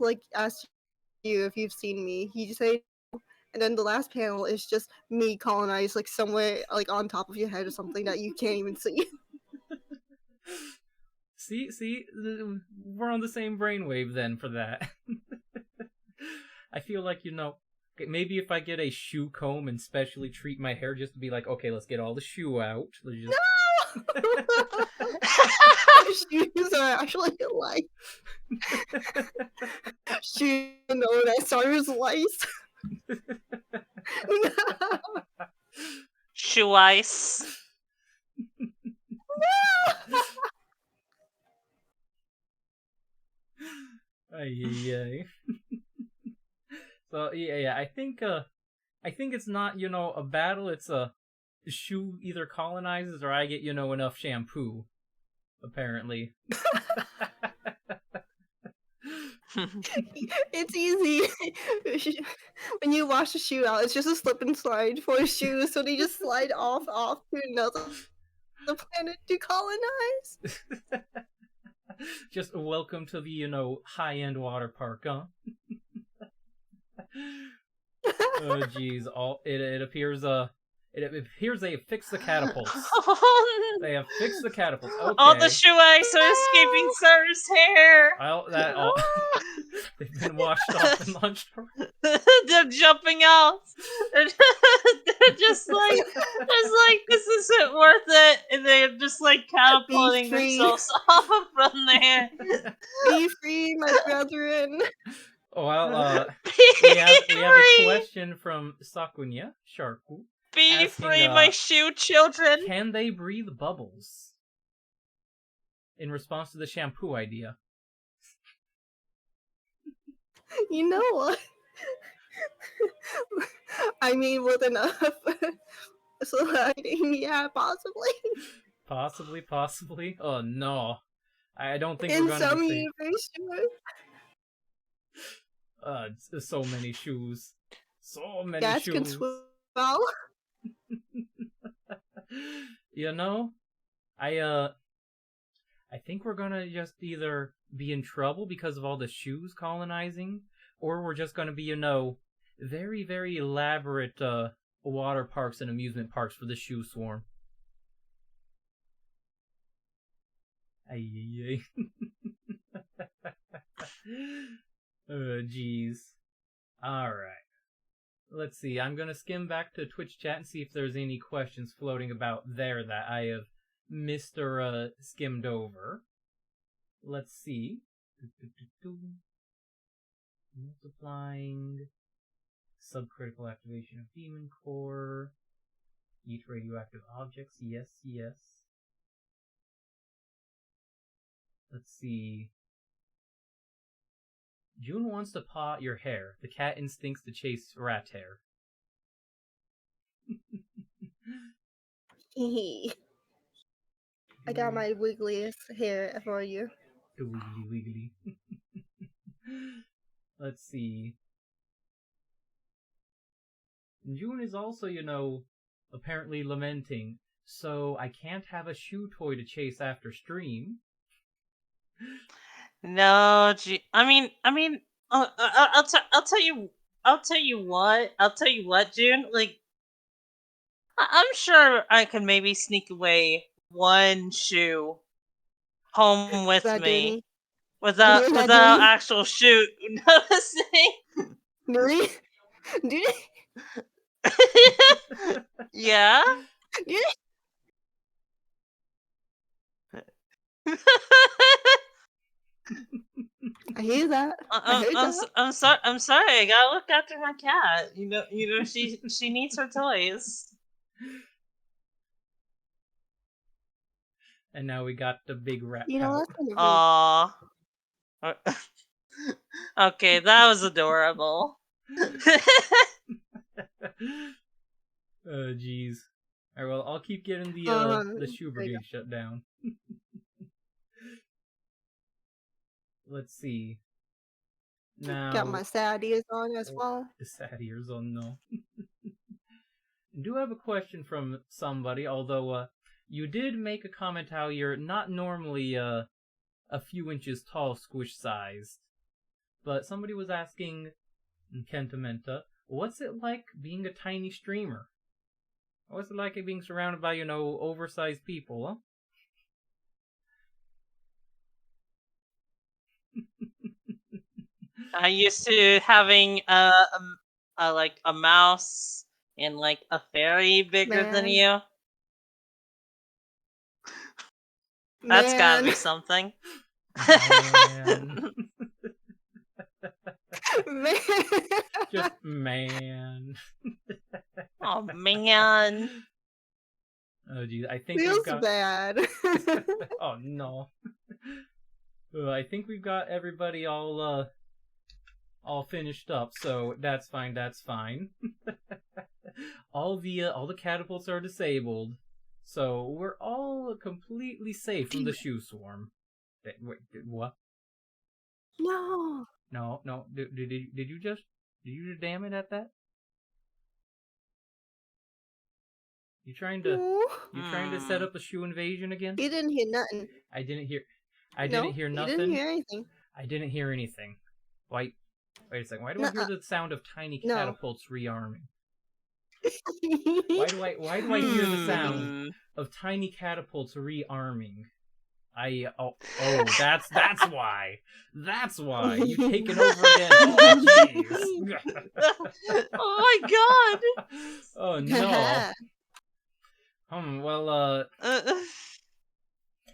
you if you've seen me. He just say, and then the last panel is just me colonized like somewhere like on top of your head or something that you can't even see. See, we're on the same brainwave then for that. I feel like, maybe if I get a shoe comb and specially treat my hair just to be like, okay, let's get all the shoe out. No! Shoes are actually like shoes known as Saru's lice. Shoe ice. Ay. So yeah, I think it's not, a battle, it's a shoe either colonizes or I get, enough shampoo. Apparently. It's easy. When you wash a shoe out, it's just a slip and slide for shoes, so they just slide off to another planet to colonize. Just welcome to the, high-end water park, huh? Oh, jeez. It appears, they have fixed the catapults. They have fixed the catapults. Okay. All the shoe ice are escaping Sarah's hair. Well, they've been washed off and launched. They're jumping out. They're just like, this isn't worth it, and they're just like catapulting themselves off from there. Be free, my brethren. Well, we have a question from Sakunya Sharku. Be asking, free, my shoe children. Can they breathe bubbles? In response to the shampoo idea. You know what? I mean, with enough sliding, yeah, possibly. Possibly. Oh no, I don't think in we're gonna some be universe, sure. So many shoes. So many Cats shoes. can swim well. I think we're gonna just either be in trouble because of all the shoes colonizing, or we're just gonna be, very, very elaborate water parks and amusement parks for the shoe swarm. Ay. Oh, jeez. Alright. Let's see, I'm gonna skim back to Twitch chat and see if there's any questions floating about there that I have missed or skimmed over. Let's see. Multiplying. Subcritical activation of Demon Core. Eat radioactive objects. Yes. Let's see. June wants to paw your hair. The cat instincts to chase rat hair. I got my wiggliest hair for you. The wiggly. Let's see. June is also, apparently lamenting. So I can't have a shoe toy to chase after stream. No, I mean, I'll tell you what, June. Like, I'm sure I can maybe sneak away one shoe home with me without actual shoe noticing. Really? Yeah. I hear that. I'm sorry. I gotta look after my cat. She needs her toys. And now we got the big rat. Aww. Okay, that was adorable. Oh, jeez. Alright, well, I'll keep getting the shoe brigade shut down. Let's see. Now, got my sad ears on as well. The sad ears on, no. I do have a question from somebody, although you did make a comment how you're not normally a few inches tall, squish-sized. But somebody was asking, Kentamenta, what's it like being a tiny streamer? What's it like being surrounded by, oversized people, huh? I used to having a mouse and like a fairy bigger than you. That's gotta be something. Man. Man. Just man. Oh man. Oh geez, I think feels we've got... bad. Oh no. I think we've got everybody all finished up, so that's fine. all the catapults are disabled, so we're all completely safe from the shoe swarm. Wait, what? No. No. Did you just damn it at that? You trying to set up a Shu invasion again? You didn't hear nothing. I didn't hear You nothing. didn't hear anything. I didn't hear anything. Wait a second. Why do I hear the sound of tiny catapults rearming? Why do I hear the sound of tiny catapults rearming? That's why. That's why. You taken over again. Oh jeez. Oh my god. Oh no. Well,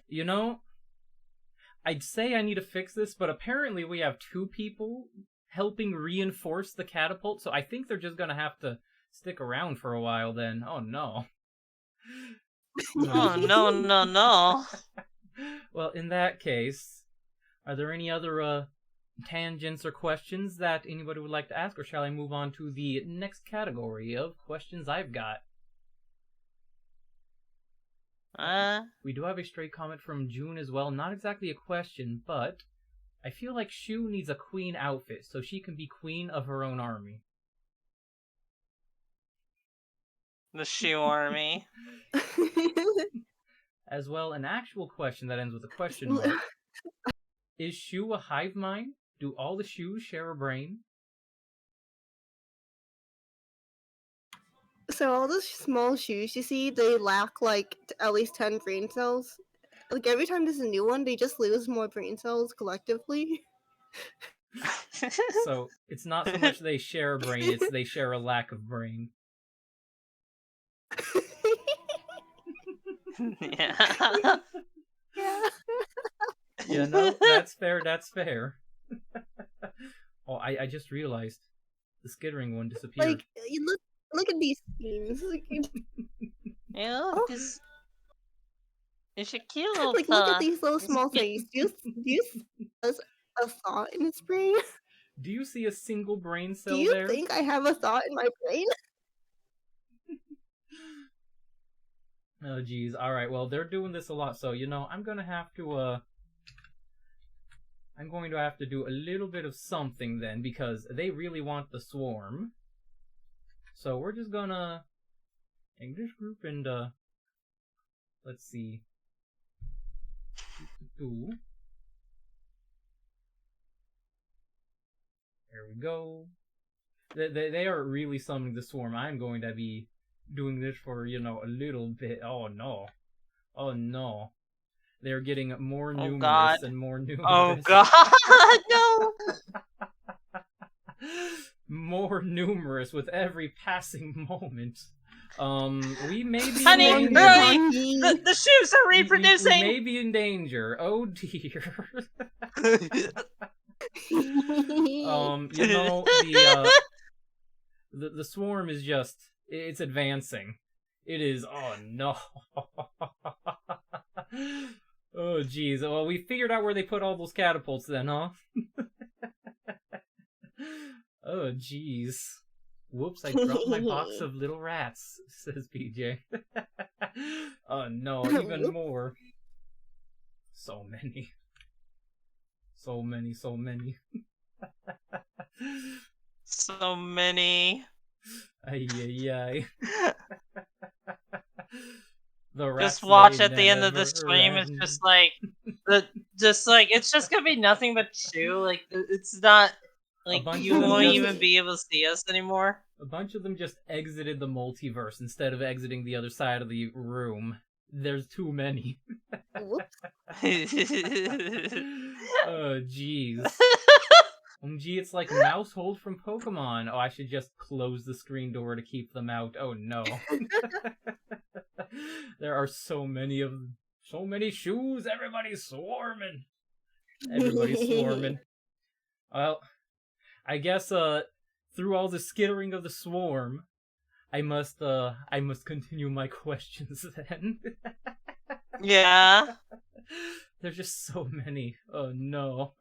you know, I'd say I need to fix this, but apparently we have 2 people helping reinforce the catapult, so I think they're just gonna have to stick around for a while then. Oh no. Oh no. Well, in that case, are there any other tangents or questions that anybody would like to ask, or shall I move on to the next category of questions I've got? We do have a stray comment from June as well. Not exactly a question, but I feel like Shu needs a queen outfit so she can be queen of her own army. The Shu army. As well, an actual question that ends with a question mark. Is Shu a hive mind? Do all the Shus share a brain? So all the small Shus you see, they lack like at least 10 brain cells. Like every time there's a new one, they just lose more brain cells collectively. So it's not so much they share a brain, it's they share a lack of brain. Yeah. Yeah, no, that's fair. Oh, I just realized the skittering one disappeared. Like, you look at these scenes. Yeah, it's a cute little Like, look at these little small things. Do you see a thought in its brain? Do you see a single brain cell Do you there? think I have a thought in my brain? Oh, geez. Alright, well, they're doing this a lot, so, you know, I'm going to have to do a little bit of something then, because they really want the swarm. So we're just gonna English group and, let's see. There we go. They are really summoning the swarm. I'm going to be doing this for, you know, a little bit. Oh no. Oh no. They're getting more numerous and more numerous. Oh god, no! More numerous with every passing moment. We may be Honey, in danger. the Shus are reproducing! We may be in danger. Oh dear. You know, the swarm is just, it's advancing. It is, oh no. Oh jeez. Well, we figured out where they put all those catapults then, huh? Oh jeez. Whoops, I dropped my box of little rats, says PJ. Oh no, even more. So many. So many. So many. Ay. The just watch at the end of the stream, it's just like, it's just gonna be nothing but Shu. Like, it's not, like, you won't even be able to see us anymore. A bunch of them just exited the multiverse instead of exiting the other side of the room. There's too many. Oh, jeez. Gee, it's like mouse hold from Pokemon. Oh, I should just close the screen door to keep them out. Oh no. There are so many Shus. Everybody's swarming. Well, I guess through all the skittering of the swarm, I must continue my questions then. Yeah. There's just so many. Oh no.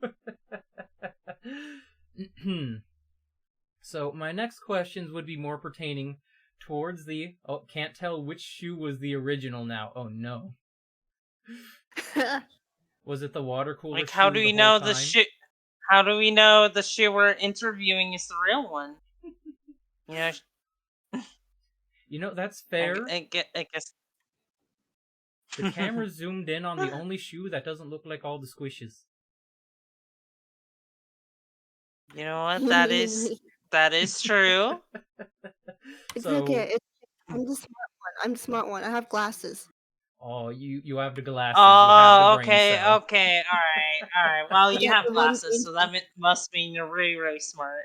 So my next questions would be more pertaining towards the, oh, can't tell which Shu was the original now. Oh no. Was it the water cooler? Like, how do we know the Shu? How do we know the shoe we're interviewing is the real one? You know, You know, that's fair. I guess. The camera zoomed in on the only shoe that doesn't look like all the squishes. You know what? That is true. It's So, okay. I'm the smart one. I'm the smart one. I have glasses. oh, you have the glasses. You have the Oh, brain okay, cell. okay, all right. Well, you Yeah, have the one glasses, so that must mean you're really, really smart.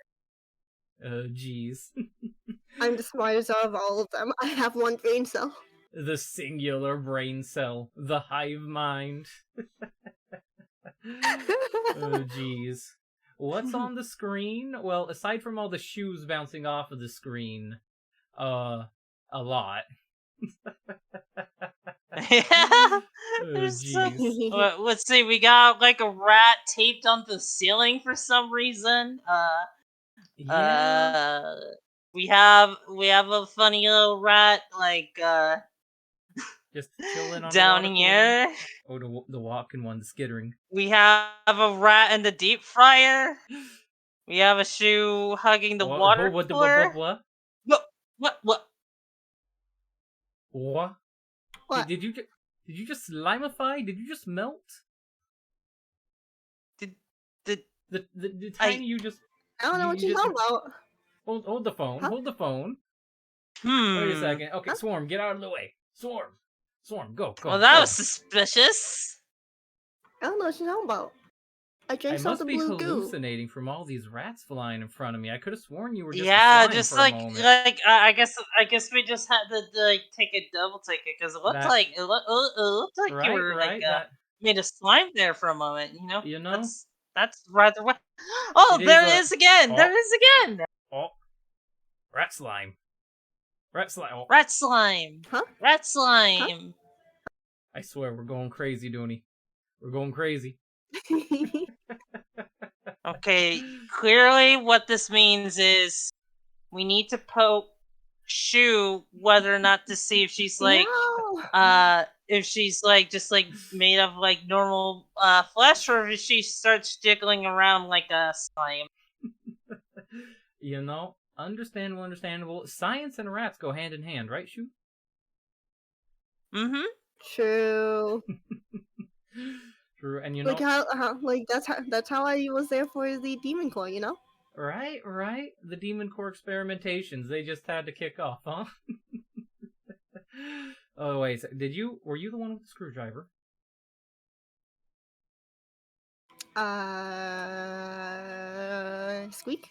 Jeez. I'm the smartest out of all of them. I have one brain cell. The singular brain cell. The hive mind. Oh, jeez. What's on the screen? Well, aside from all the shoes bouncing off of the screen, a lot. Yeah. Oh, jeez. Let's see. We got like a rat taped onto the ceiling for some reason. Yeah. We have a funny little rat like Just chilling on down the water here. cooler. Oh, the walking one, the skittering. We have a rat in the deep fryer. We have a shoe hugging the water What? cooler. What? What? What? What? Did you just slimify? Did you just melt? Did The tiny you just. I don't know what you're talking about. Hold the phone. Huh? Hold the phone. Hmm. Wait a second. Okay, Huh? Swarm, get out of the way. Swarm, go. Well, that go. was suspicious. I don't know what you're talking about. I I drank some of must the be blue goo. hallucinating from all these rats flying in front of me. I could have sworn you were just a Yeah, slime just for like a moment. I guess we just had to like take a double take it because it looked That- like it looked like you were right, like that made a slime there for a moment. you know. That's rather well. Oh, It there is it is again. There it is again. Oh, rat slime. Oh, Rat slime. Huh? Rat slime. I swear we're going crazy, Dooney. We're going crazy. Okay, clearly what this means is we need to poke Shu whether or not to see if she's like No. if she's like just like made of like normal flesh or if she starts jiggling around like a slime. You know, understandable. Science and rats go hand in hand, right, Shu? Mm-hmm. True. True, and you Like know, how like that's how I was there for the demon core, you know? right. The demon core experimentations, they just had to kick off, huh? Oh wait, were you the one with the screwdriver? Squeak,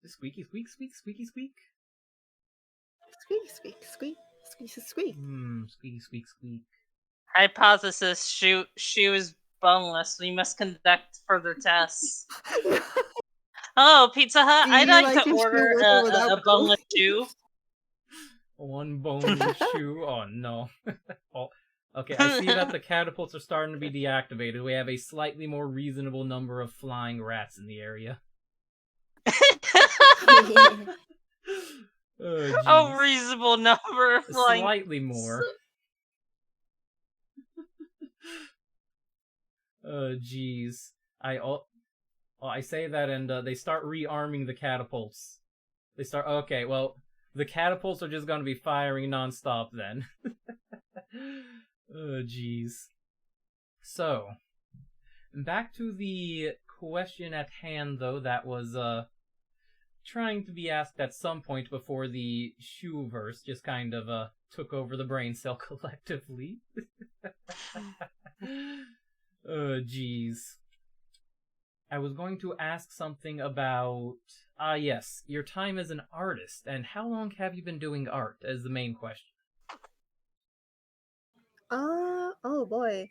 Squeaky squeak. squeak, squeak, squeak, squeak, squeak. Squeak. Hypothesis: Shu is boneless. We must conduct further tests. Hello, Pizza Hut. Do I'd you like like to your shoe order with or without a bones? boneless Shu. One boneless shoe. Oh no. Oh, okay, I see that the catapults are starting to be deactivated. We have a slightly more reasonable number of flying rats in the area. Oh, A reasonable number of flying. Slightly more. Oh, jeez. I say that, and they start rearming the catapults. Okay, well, the catapults are just gonna be firing nonstop then. Oh, jeez. So, back to the question at hand, though, that was, trying to be asked at some point before the Shuverse just kind of, took over the brain cell collectively. Oh, jeez. I was going to ask something about... yes, your time as an artist, and how long have you been doing art, as the main question. Oh boy.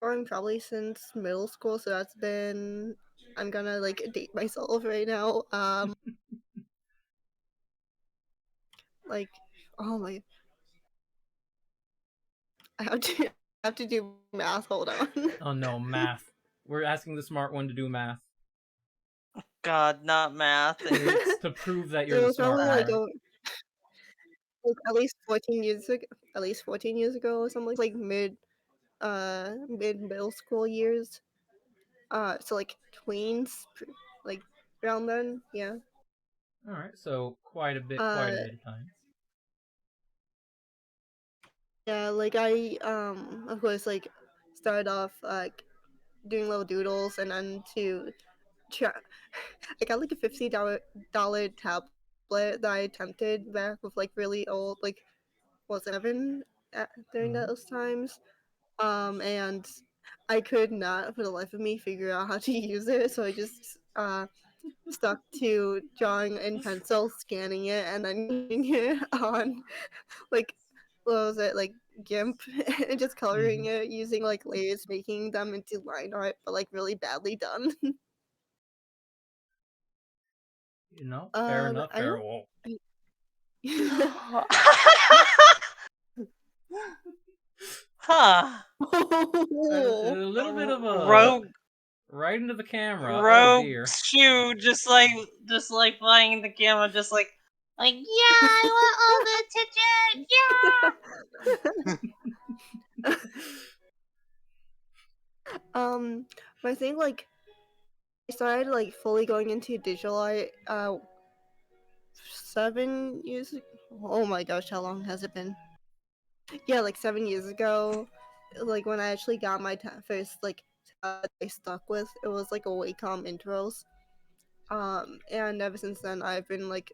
Drawing probably since middle school, so that's been I'm gonna like date myself right now. Like oh my I have to do math, hold on. Oh no, math. We're asking the smart one to do math. God, not math. It's to prove that you're It the was smart probably one. like at least 14 years ago, or something like mid middle school years. So like tweens, like around then, yeah. All right, so quite a bit Uh, of time. yeah, like I of course like started off doing little doodles and then to try. I got like a $50 tablet that I attempted back with like really old like was it 7 during Mm-hmm. those times. And I could not for the life of me figure out how to use it, so I just stuck to drawing in pencil, scanning it, and then using it on like what was it like GIMP and just coloring Mm-hmm. it using like layers, making them into line art, but like really badly done. Fair enough. I Fair. don't. Whoa. Huh. A little bit of a Rogue right into the camera. Oh rogue dear. shoe, just like flying the camera, just like yeah, I want all the attention. But I think like I started like fully going into digital art 7 years. Oh my gosh, how long has it been? Yeah, like 7 years ago. Like when I actually got my first like tab I stuck with, it was like a Wacom intros. And ever since then, I've been like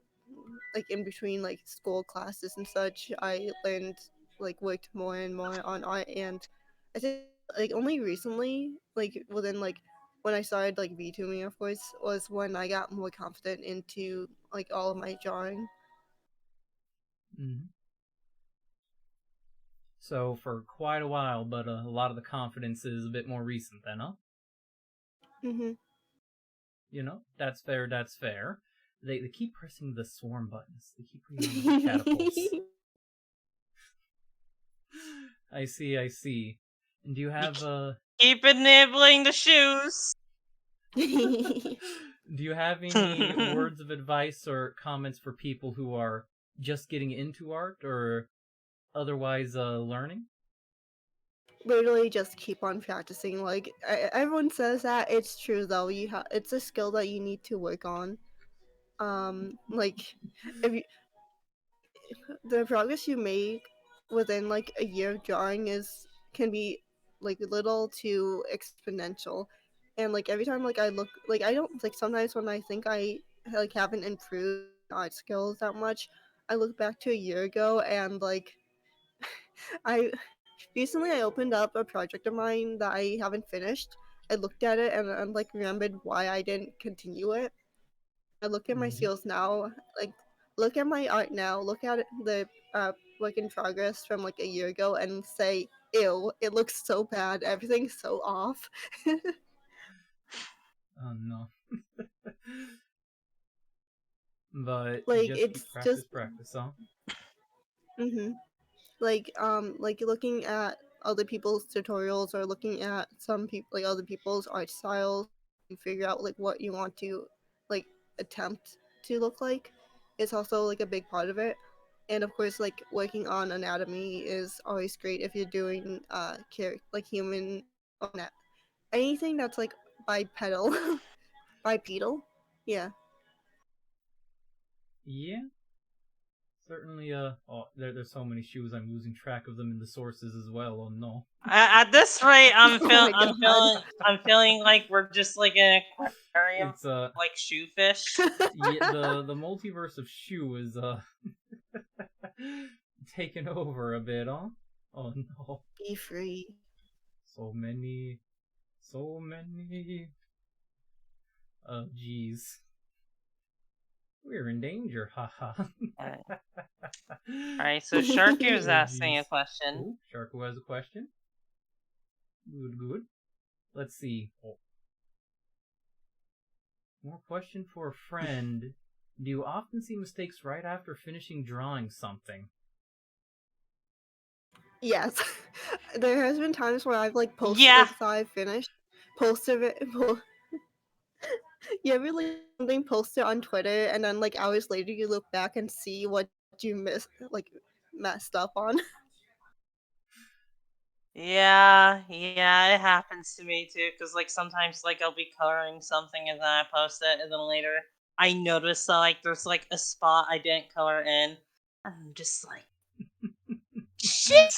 in between like school classes and such. I learned like worked more and more on art, and I think like only recently, like within like when I started like VTubing, of course, was when I got more confident into like all of my drawing. Mm-hmm. So for quite a while, but a lot of the confidence is a bit more recent then, huh? Hmm. That's fair. That's fair. They keep pressing the swarm buttons. They keep putting on the catapults. I see. I see. And do you have Keep enabling the shoes. do you have any words of advice or comments for people who are just getting into art or otherwise learning? Literally just keep on practicing. Like everyone says that, it's true though. It's a skill that you need to work on. Like if you, the progress you make within like a year of drawing is can be like little to exponential. And like every time like I look, like I don't like, sometimes when I think I like haven't improved art skills that much, I look back to a year ago and like I recently I opened up a project of mine that I haven't finished. I looked at it and like remembered why I didn't continue it. I look at my Mm-hmm. skills now, like look at my art now, look at the work in progress from like a year ago, and say, "Ew, it looks so bad. Everything's so off." Oh no. But Like just keep it's just, practice, huh? mm-hmm. Like looking at other people's tutorials or looking at some people like other people's art styles to figure out like what you want to like attempt to look like is also like a big part of it. And of course like working on anatomy is always great if you're doing like human anything that's like bipedal. Bipedal, yeah. Yeah. Certainly, oh, there's so many shoes. I'm losing track of them in the sources as well. Oh no. At this rate, Oh my god. I'm feeling like we're just like an aquarium, It's like shoe fish. yeah, the multiverse of Shu is taken over a bit, huh? Oh no. Be free. So many, so many. Jeez. We're in danger, haha. Alright, so Sharky was Oh asking jeez. a question. Oh, Sharko has a question. Good, good. Let's see. Oh. More question for a friend. Do you often see mistakes right after finishing drawing something? Yes. There has been times where I've like posted Yeah, like thought I finished, posted it you ever like something posted on Twitter and then like hours later you look back and see what you missed like messed up on. Yeah, it happens to me too. Cause like sometimes like I'll be coloring something and then I post it, and then later I notice that like there's like a spot I didn't color in. I'm just like, shit.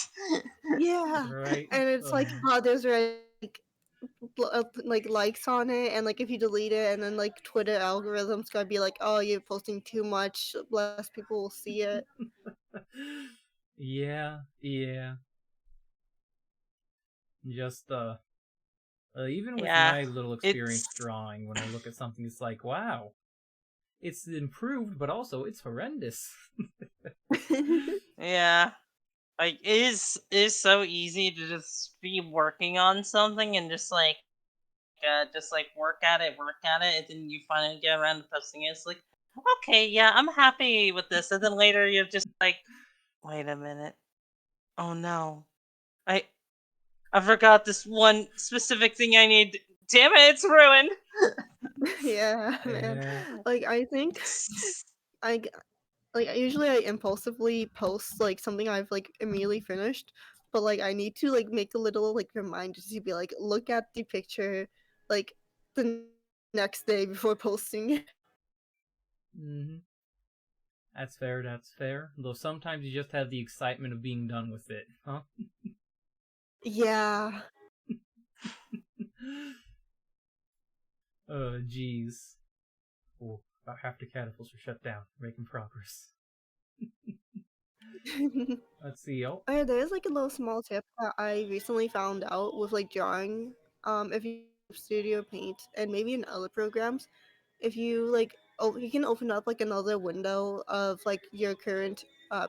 Yeah, Right? and it's like, oh, there's already like likes on it, and like if you delete it, and then like Twitter algorithms gonna be like, oh, you're posting too much, less people will see it. Yeah, yeah. Just even with Yeah, my little it's experience drawing, when I look at something, it's like, wow, it's improved, but also it's horrendous. yeah. Like it is so easy to just be working on something and just like work at it, and then you finally get around to posting it. It's like, okay, yeah, I'm happy with this, and then later you're just like, wait a minute, oh no, I I forgot this one specific thing I need. Damn it, it's ruined. Yeah, man. Yeah. Like I think I g- like usually I impulsively post like something I've like immediately finished, but like I need to like make a little like reminder to be like look at the picture like the next day before posting it. Hmm. That's fair, that's fair. Though sometimes you just have the excitement of being done with it, huh? Yeah. Jeez. Oh, about half the catapults are shut down. Making progress. Let's see. Oh, There's like a little small tip that I recently found out with like drawing. If you have Studio Paint and maybe in other programs, if you like, you can open up like another window of like your current uh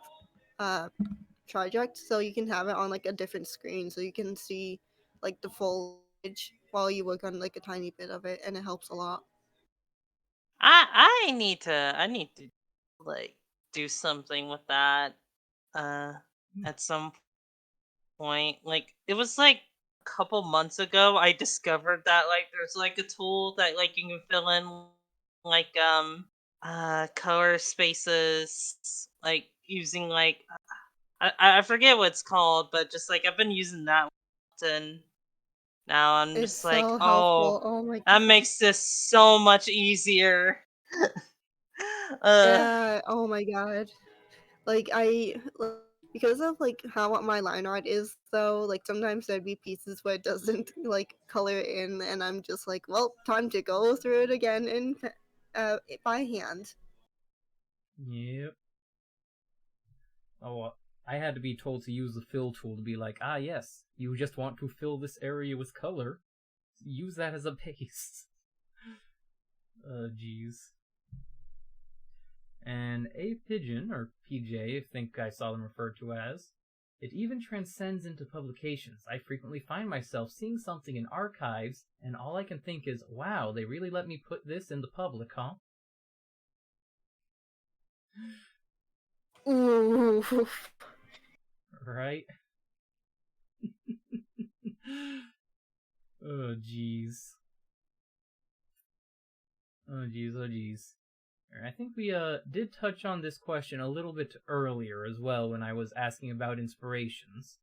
uh project, so you can have it on like a different screen, so you can see like the full image while you work on like a tiny bit of it, and it helps a lot. I need to like do something with that uh at some point. Like it was like a couple months ago I discovered that like there's like a tool that like you can fill in like color spaces like using like I forget what it's called, but just like I've been using that and now I'm It's just like, so oh, helpful. Oh my that god. makes this so much easier. uh Oh my god. Like like, because of like how my line art is though, like sometimes there'd be pieces where it doesn't like color in, and I'm just like, well, time to go through it again in by hand. yep. Oh, I had to be told to use the fill tool to be like, ah, yes, you just want to fill this area with color. Use that as a base. Jeez. And a pigeon, or PJ, I think I saw them referred to as. It even transcends into publications. I frequently find myself seeing something in archives, and all I can think is, wow, they really let me put this in the public, huh? Ooh. Right? Oh, jeez. Oh, jeez, oh, jeez. I think we did touch on this question a little bit earlier as well when I was asking about inspirations.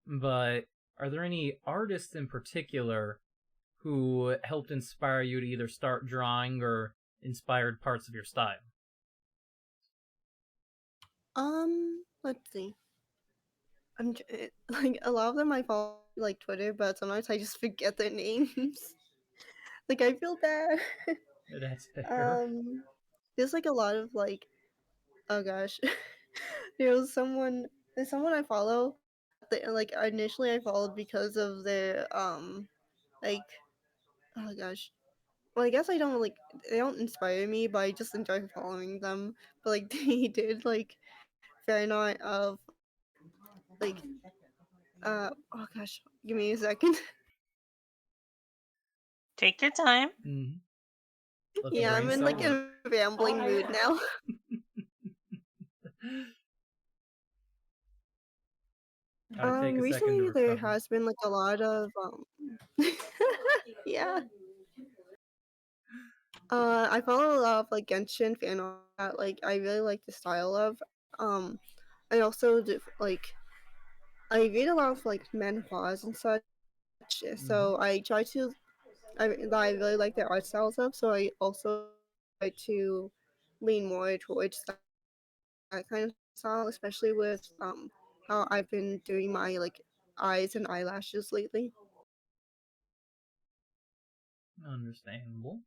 But are there any artists in particular who helped inspire you to either start drawing or inspired parts of your style? Let's see. Like a lot of them I follow like Twitter, but sometimes I just forget their names. Like I feel bad. That's fair. um, there's like a lot of like, oh gosh, there was someone there's someone I follow that like initially I followed because of their like, oh gosh, well I guess I don't like, they don't inspire me, but I just enjoy following them. But like they did like fair art of like oh gosh, give me a second. Take your time. Mm-hmm. Let the Yeah, I'm brain in cell like work. a rambling mood now. Gotta take a second to Recently there recover. has been like a lot of yeah. I follow a lot of like Genshin fan art that like I really like the style of. I also do like I read a lot of like manhwas and such, so I try to. I really like their art styles up, so I also try to lean more towards that kind of style, especially with how I've been doing my like eyes and eyelashes lately. Understandable.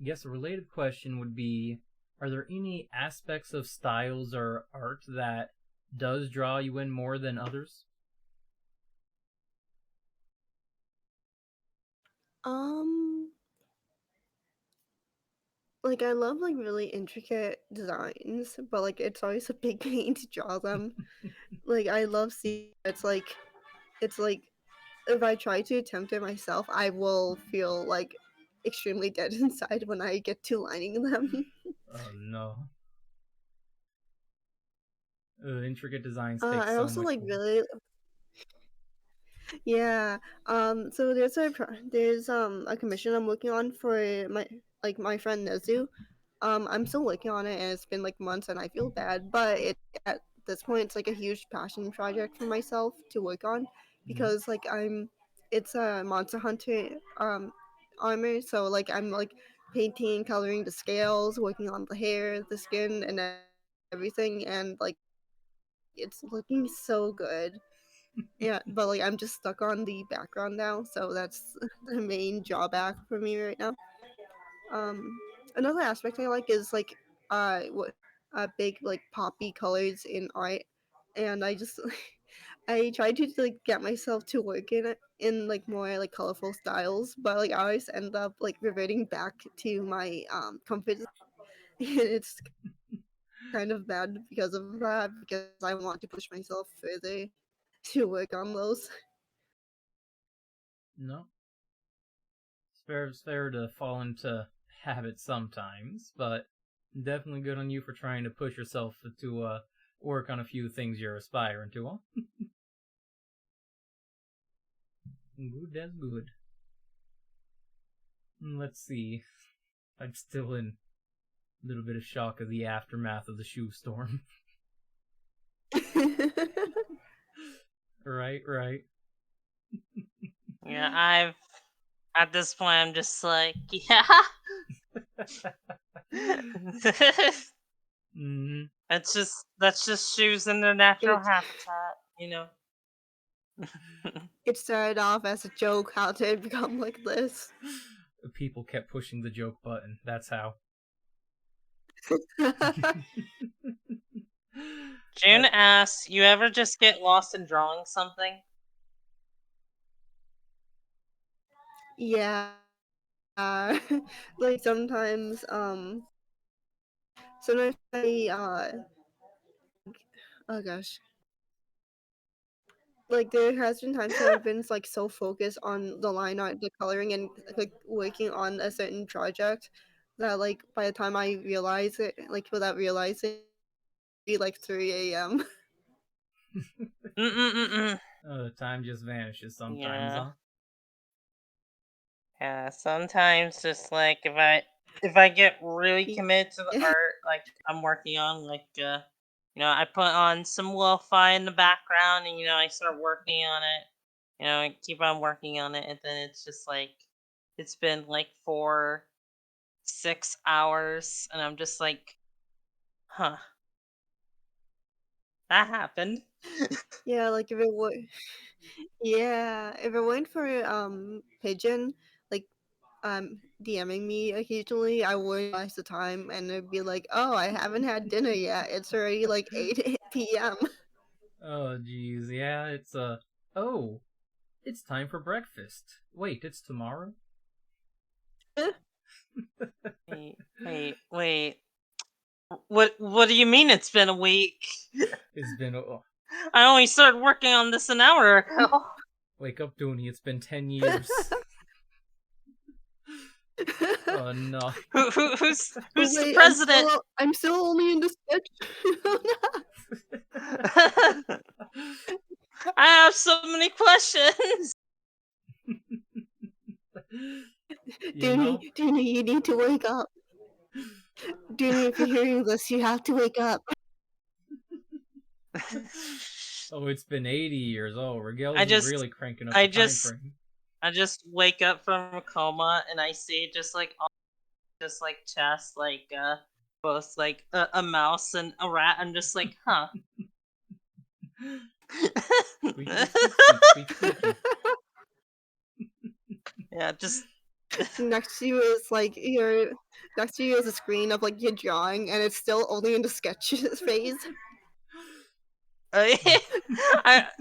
Guess a related question would be: are there any aspects of styles or art that does draw you in more than others? Um, like I love like really intricate designs, but like it's always a big pain to draw them. Like I love seeing it's like if I try to attempt it myself, I will feel like extremely dead inside when I get to lining them. Oh no. Intricate designs take I so also much like work. really yeah. So there's a commission I'm working on for my friend Nezu. I'm still working on it, and it's been like months, and I feel bad, but it at this point it's like a huge passion project for myself to work on Mhm. because it's a Monster Hunter armor, so like I'm like painting, coloring the scales, working on the hair, the skin, and everything, and like it's looking so good. Yeah, but like I'm just stuck on the background now, so that's the main drawback for me right now. Another aspect I like is like what big like poppy colors in art, and I just I try to like get myself to work in it in like more like colorful styles, but like I always end up like reverting back to my comfort zone, and it's kind of bad because of that because I want to push myself further to work on those. No. It's fair to fall into habit sometimes, but definitely good on you for trying to push yourself to work on a few things you're aspiring to. Huh? Good, that's good. Let's see. I'm still in a little bit of shock of the aftermath of the shoe storm. Right. Yeah, I've at this point I'm just like, yeah. Mm-hmm. That's just shoes in their natural it habitat, you know. it started off as a joke. How did it become like this? People kept pushing the joke button. That's how. June asks, you ever just get lost in drawing something? Yeah. Like sometimes oh gosh. Like there has been times when I've been like so focused on the line art, the coloring, and like working on a certain project that like by the time I realize it, like without realizing, it'd be like 3 a.m. Mm-mm-mm-mm. Time just vanishes sometimes, Yeah. huh? Yeah, sometimes just like if I get really committed to the Yeah. art like I'm working on, like I put on some lo-fi in the background and I start working on it. I keep on working on it and then it's just like it's been like 4-6 hours and I'm just like, huh, that happened. Yeah, like if it were yeah, if it weren't for Pigeon like DMing me occasionally, I would realize the time and it'd be like, oh, I haven't had dinner yet. It's already like 8 p.m. Oh, geez. Yeah, it's, oh, it's time for breakfast. Wait, it's tomorrow? Wait. What do you mean it's been a week? It's been, oh, I only started working on this an hour ago. wake up, Dooney. It's been 10 years. Oh, no. But Who's the wait, president? I'm still only in the sketch. I have so many questions. You know? Dooney, you need to wake up. Dooney, if you're hearing this, you have to wake up. Oh, it's been 80 years. Oh, Rigels I is just, really cranking up I the time just, frame. I just wake up from a coma and I see just like, just like chest, like both like a mouse and a rat. I'm just like, huh. Squeaky, squeak, squeak, squeak, squeaky. Yeah, just. Next to you is like your next to you is a screen of like your drawing, and it's still only in the sketches phase. I,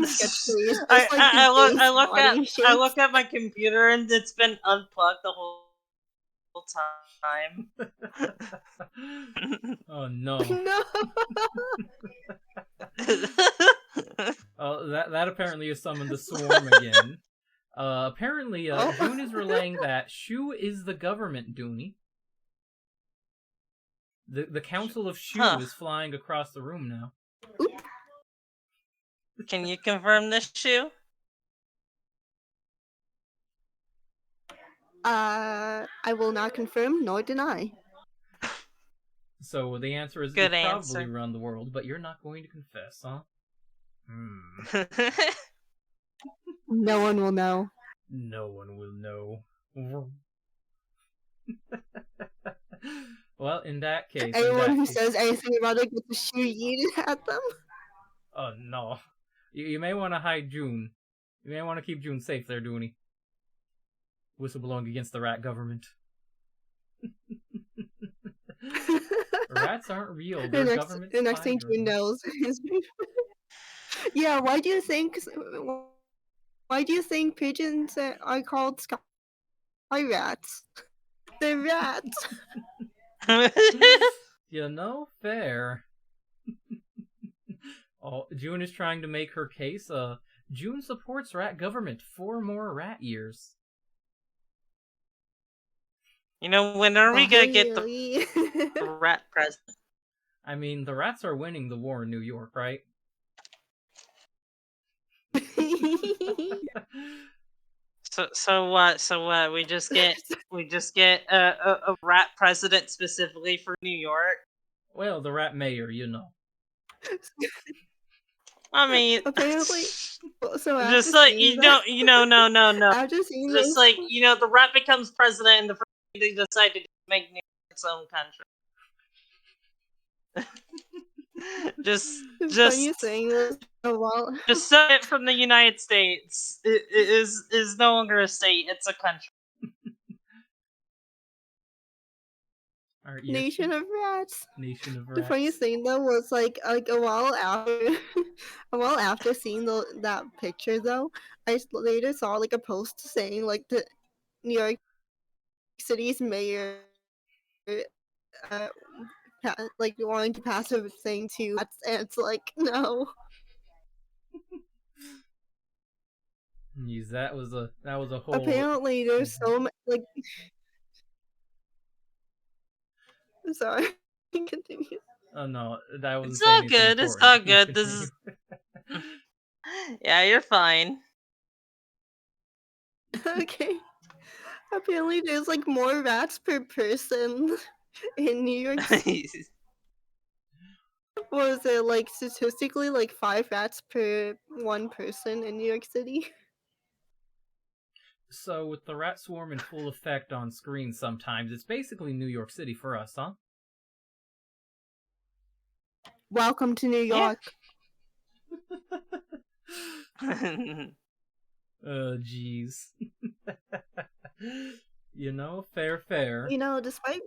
Sketch phase, I, just like I, the look base I look at body I shapes. look at my computer and it's been unplugged the whole time. Oh no. No. Oh, that apparently has summoned the swarm again. Apparently, Oh. June is relaying that Shu is the government, Dooney. The Council of Shu Huh. is flying across the room now. Oop. Can you confirm this, Shu? I will not confirm nor deny. So the answer is Good you probably answer. run the world, but you're not going to confess, huh? No one will know. No one will know. Well, in that case, Anyone who says anything about it gets a shoe yeeted at them. Oh no. You may want to hide June. You may want to keep June safe there, Dooney. Whistleblowing against the rat government. Rats aren't real. They're government The next spy thing June knows is. Yeah, why do you think pigeons are called sky rats? They're rats. You know, fair. Oh, June is trying to make her case. June supports rat government. 4 more rat years. You know, when are we gonna get the Really? rat president? I mean, the rats are winning the war in New York, right? So what? So what? We just get a rat president specifically for New York. Well, the rat mayor, you know. I mean, Apparently, so just like no. After seeing Just this, like the rat becomes president, and the first thing they decide to make New York its own country. just funny thing was, while just separate from the United States. It is no longer a state; it's a country. Nation of Rats. Nation of The rats. funniest thing though was like a while after seeing that picture though, I later saw like a post saying like the New York City's mayor uh, like wanting to pass a thing to rats, and it's like no. Jeez, that was a whole. Apparently, there's so much like. Sorry, continue. Oh no, that wasn't. It's all good. It's all good. This is. Yeah, you're fine. Okay. Apparently, there's like more rats per person in New York City. Was it like statistically like 5 rats per 1 person in New York City? So, with the rat swarm in full effect on screen sometimes, it's basically New York City for us, huh? Welcome to New York. Jeez. You know, fair. You know, despite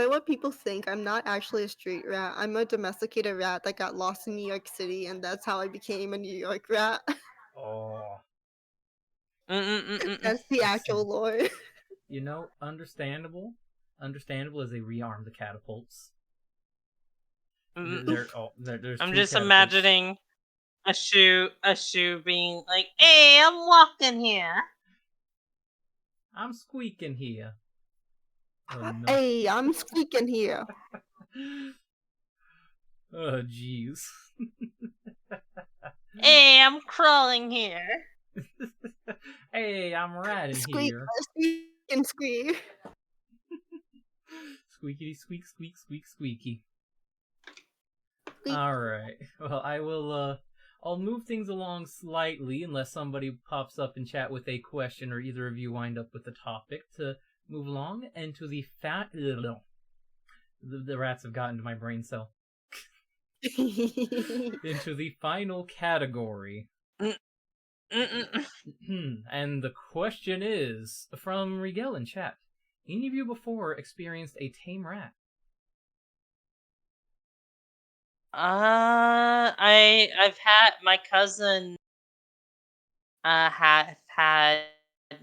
what people think, I'm not actually a street rat. I'm a domesticated rat that got lost in New York City, and that's how I became a New York rat. Oh. That's the actual lore. You know, understandable. Understandable as they rearm the catapults. There's I'm two just catapults. imagining a shoe being like, "Hey, I'm walking here. I'm squeaking here." Oh, no. Hey, I'm squeaking here. Oh, jeez. Hey, I'm crawling here. Hey, I'm riding here. Squeak and squeak. Squeakity squeak squeak squeak squeaky. Alright. Well, I'll move things along slightly unless somebody pops up in chat with a question or either of you wind up with a topic to move along into the the rats have gotten to my brain cell. Into the final category. And the question is from Rigel in chat. Any of you before experienced a tame rat? I've had my cousin had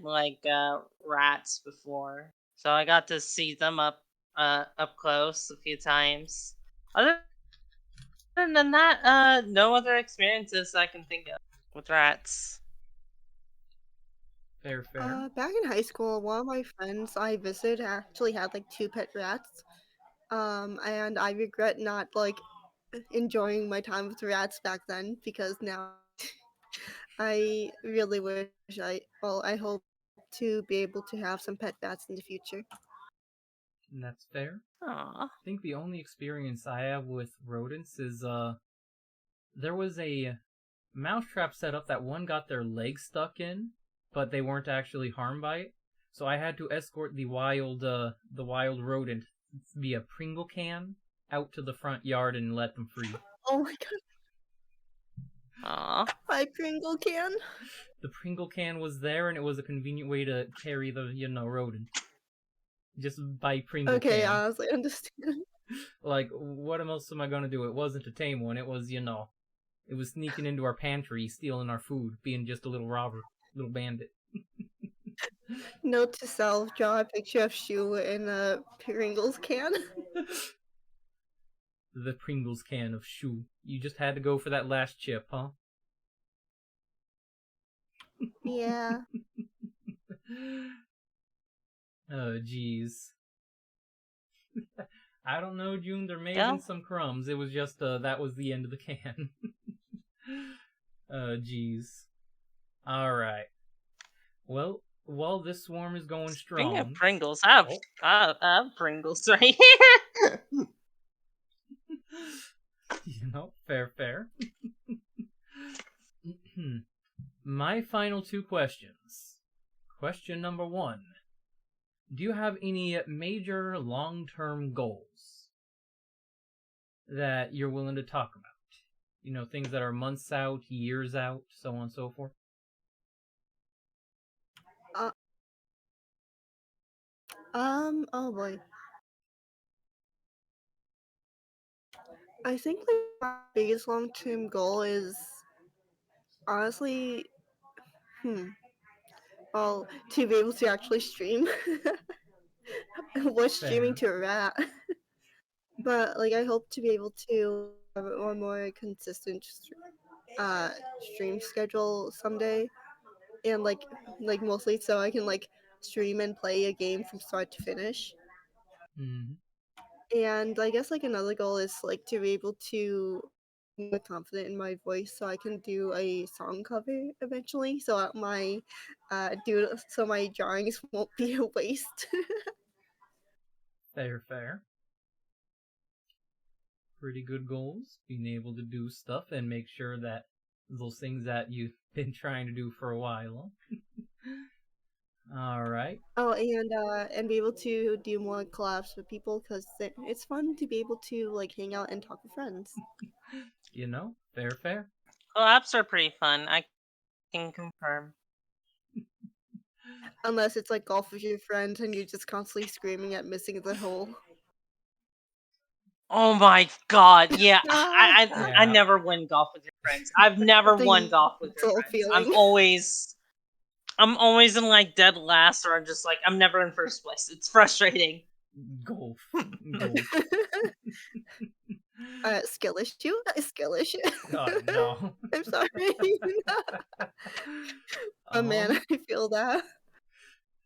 like rats before, so I got to see them up close a few times. Other than that, no other experiences I can think of with rats. Fair. Back in high school, one of my friends I visited actually had like 2 pet rats. And I regret not like enjoying my time with rats back then because now I really wish I hope to be able to have some pet rats in the future. And that's fair. Aww. I think the only experience I have with rodents is there was a mousetrap set up that one got their leg stuck in, but they weren't actually harmed by it. So I had to escort the wild rodent via Pringle can out to the front yard and let them free. Oh my god. Aww. My Pringle can. The Pringle can was there, and it was a convenient way to carry the rodent. Just by Pringle Okay, can. honestly, I understand. Like, what else am I gonna do? It wasn't a tame one. It was, it was sneaking into our pantry, stealing our food, being just a little robber, little bandit. Note to self: draw a picture of Shuwu in a Pringles can. The Pringles can of Shuwu. You just had to go for that last chip, huh? Yeah. Oh, jeez. I don't know, June. There may Yeah. have been some crumbs. It was just, that was the end of the can. Oh, jeez. Alright. Well, while this swarm is going strong... Speaking of Pringles, I have Pringles right here. Fair. My final 2 questions. Question number 1. Do you have any major long-term goals that you're willing to talk about? Things that are months out, years out, so on and so forth? Oh boy. I think my biggest long-term goal is honestly, well, to be able to actually stream. What's streaming to a rat? But like, I hope to be able to have a more consistent stream schedule someday, and like mostly so I can like stream and play a game from start to finish. Mm-hmm. And I guess like another goal is like to be able to be more confident in my voice so I can do a song cover eventually. So my so my drawings won't be a waste. Fair. Pretty good goals. Being able to do stuff and make sure that those things that you've been trying to do for a while. Alright. Oh, and be able to do more collabs with people because it's fun to be able to like hang out and talk with friends. Fair. Collabs are pretty fun. I can confirm. Unless it's like golf with your friends and you're just constantly screaming at missing the hole. Oh my god, yeah. I never win golf with your friends. I've never won golf with your friends. Feeling. I'm always in like dead last, or I'm never in first place. It's frustrating. Golf. Skill issue? Skill issue. Oh, no. I'm sorry. Oh man, I feel that.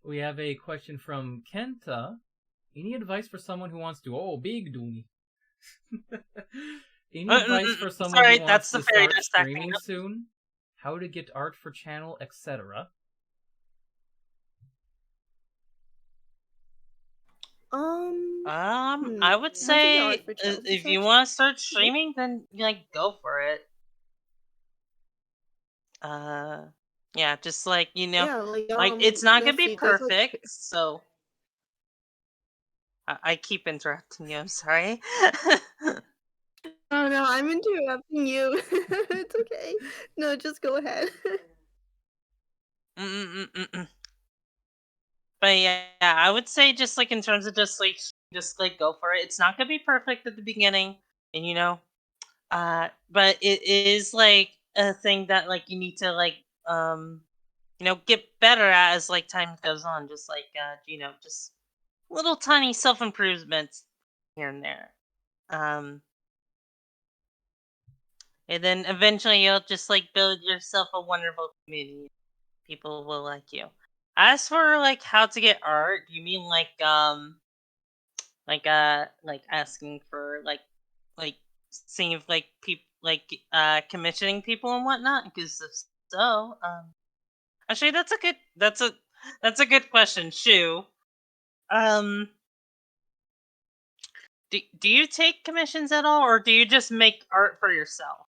We have a question from Kenta. Any advice for someone who wants to... big Dooney. Any advice for someone who wants to start streaming soon? How to get art for channel, etc.? I would How's it say hard for Chelsea if you search? want to start streaming, then like go for it. Yeah, just like Yeah, like it's not gonna let's be see. There's perfect. So I keep interrupting you. I'm sorry. Oh no, I'm interrupting you. It's okay. No, just go ahead. Mm-mm-mm-mm. But yeah, I would say just like in terms of just like go for it. It's not gonna be perfect at the beginning, and but it is like a thing that like you need to like get better at as like time goes on. Just like just little tiny self improvements here and there. Um, and then eventually you'll just like build yourself a wonderful community. People will like you. As for like how to get art, you mean like asking for like seeing if like people like commissioning people and whatnot? Because if so, actually that's a good question, Shu. Um, do you take commissions at all, or do you just make art for yourself?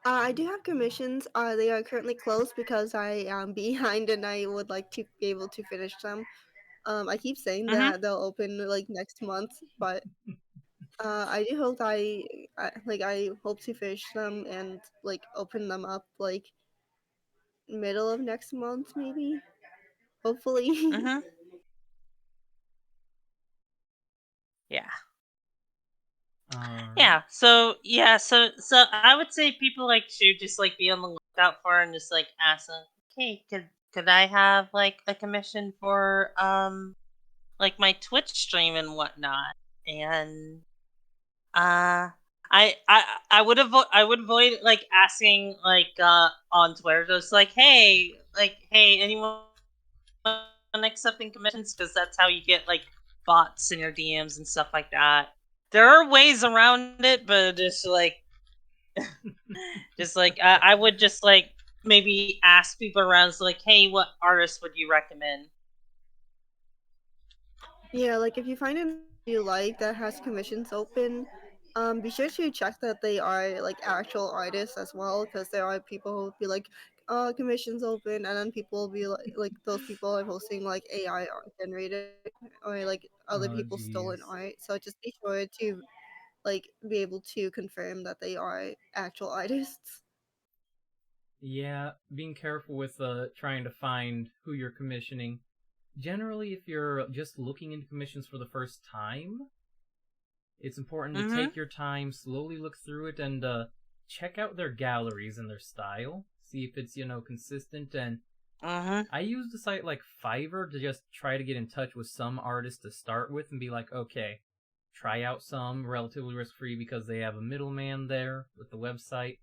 I do have commissions. They are currently closed because I am behind and I would like to be able to finish them. I keep saying Mm-hmm. that they'll open like next month, but I do hope I hope to finish them and like open them up like middle of next month maybe. Hopefully. Mm-hmm. Yeah. All right. So I would say people like should just like be on the lookout for and just like ask them, hey, could I have like a commission for like my Twitch stream and whatnot? And uh I would avoid like asking like on Twitter just like hey anyone accepting commissions, because that's how you get like bots in your DMs and stuff like that. There are ways around it, but I would just like maybe ask people around, so like, hey, what artist would you recommend? Yeah, like if you find an you like that has commissions open, be sure to check that they are like actual artists as well, because there are people who will be like, commissions open, and then people will be like those people are posting like AI art generated or like other Oh, people's stolen jeez. art. So just be sure to like be able to confirm that they are actual artists. Yeah, being careful with trying to find who you're commissioning. Generally, if you're just looking into commissions for the first time, it's important to Mm-hmm. take your time, slowly look through it, and check out their galleries and their style. See if it's, consistent. And Mm-hmm. I used a site like Fiverr to just try to get in touch with some artists to start with and be like, okay, try out some relatively risk free because they have a middleman there with the website.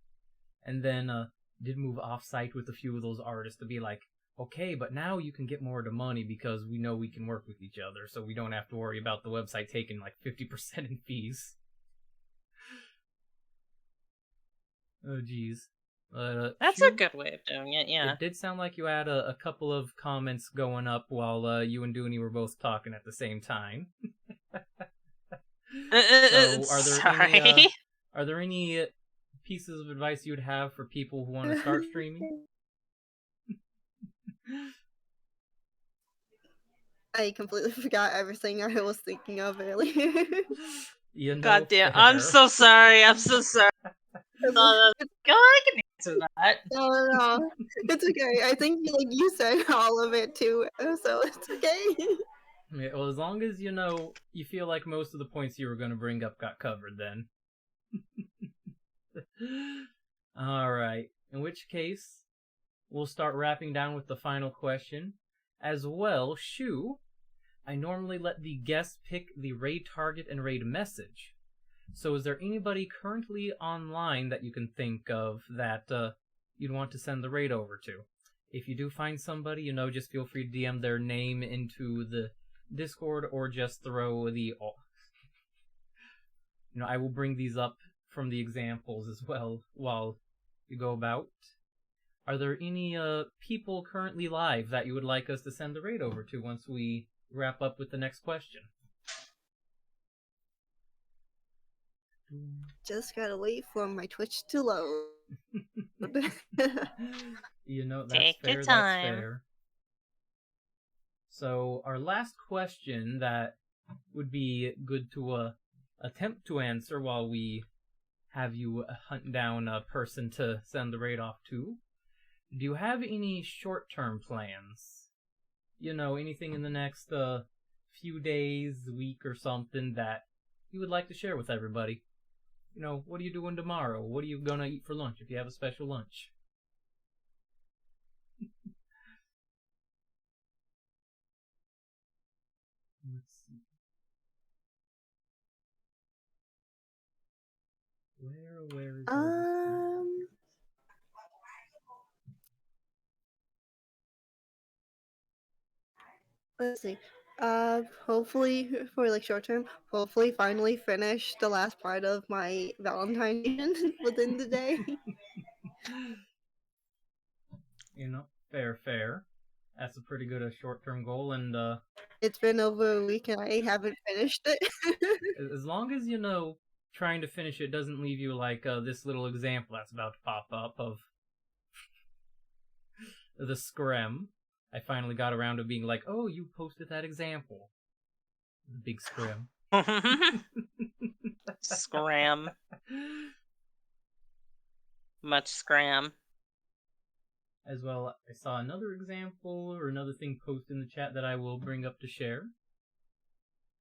And then did move off site with a few of those artists to be like, okay, but now you can get more of the money because we know we can work with each other, so we don't have to worry about the website taking like 50% in fees. Oh, geez. That's a Shu, good way of doing it. Yeah. it did sound like you had a couple of comments going up while you and Dooney were both talking at the same time. So, Sorry. are there any pieces of advice you'd have for people who want to start streaming? I completely forgot everything I was thinking of earlier. God damn. I'm Fair. so sorry. I'm so sorry. Go, I can answer that. No, no, no. It's okay. I think you said all of it too, so it's okay. Yeah, well, as long as you feel like most of the points you were going to bring up got covered, then. All right. In which case, we'll start wrapping down with the final question. As well, Shu, I normally let the guest pick the raid target and raid message. So, is there anybody currently online that you can think of that you'd want to send the raid over to? If you do find somebody, just feel free to DM their name into the Discord or just throw the. I will bring these up from the examples as well while you go about. Are there any people currently live that you would like us to send the raid over to once we wrap up with the next question. Just gotta wait for my Twitch to load. You know, that's Take fair, your that's time. fair. So, our last question that would be good to attempt to answer while we have you hunt down a person to send the raid off to. Do you have any short-term plans? You know, anything in the next few days, week, or something that you would like to share with everybody? You know, what are you doing tomorrow? What are you gonna eat for lunch if you have a special lunch? Let's see. Where is Let's see. Hopefully for like short term, hopefully finally finish the last part of my Valentine within the day. You know, fair. That's a pretty good short-term goal, and It's been over a week and I haven't finished it. as long as you know trying to finish it doesn't leave you like this little example that's about to pop up of the scrim. I finally got around to being like, oh, you posted that example. The big scrim. Scram. Much scram. As well, I saw another example or another thing posted in the chat that I will bring up to share.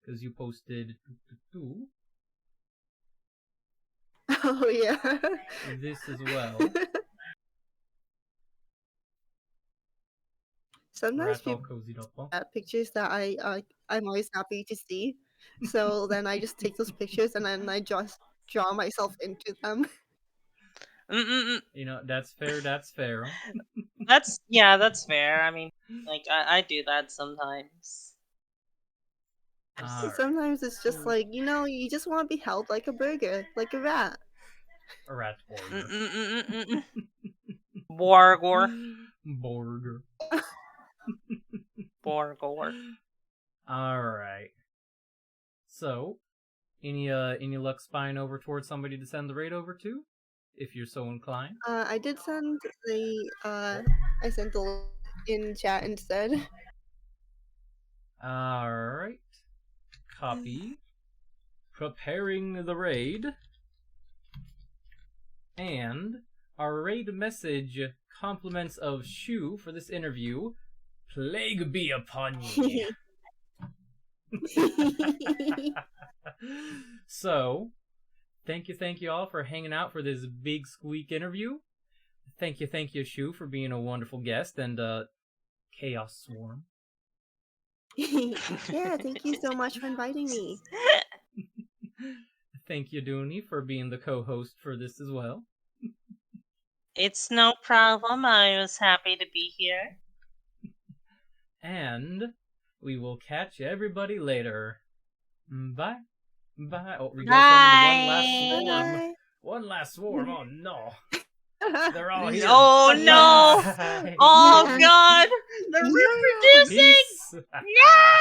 Because you posted Oh yeah. this as well. Sometimes Rats all people cozied up. Huh? have pictures that I'm always happy to see. So then I just take those pictures and then I just draw myself into them. You know, that's fair. That's fair. I mean, like I do that sometimes. Sometimes it's just like, you just want to be held like a burger, like a rat. A rat burger. Borgor. Borger. Borgor. Alright. So, any luck spying over towards somebody to send the raid over to? If you're so inclined. I did send I sent the link in chat instead. Alright. Copy. Preparing the raid. And our raid message compliments of Shuwu for this interview. Plague be upon ye. So, thank you all for hanging out for this big squeak interview. Thank you, Shuwu, for being a wonderful guest and Chaos Swarm. Yeah, thank you so much for inviting me. Thank you, Dooney, for being the co-host for this as well. It's no problem. I was happy to be here. And we will catch everybody later. Bye. Bye. Oh, we got one last swarm. Bye. One last swarm. Oh no. They're all here. Oh no! Bye. Oh god! They're reproducing! Peace. Yeah!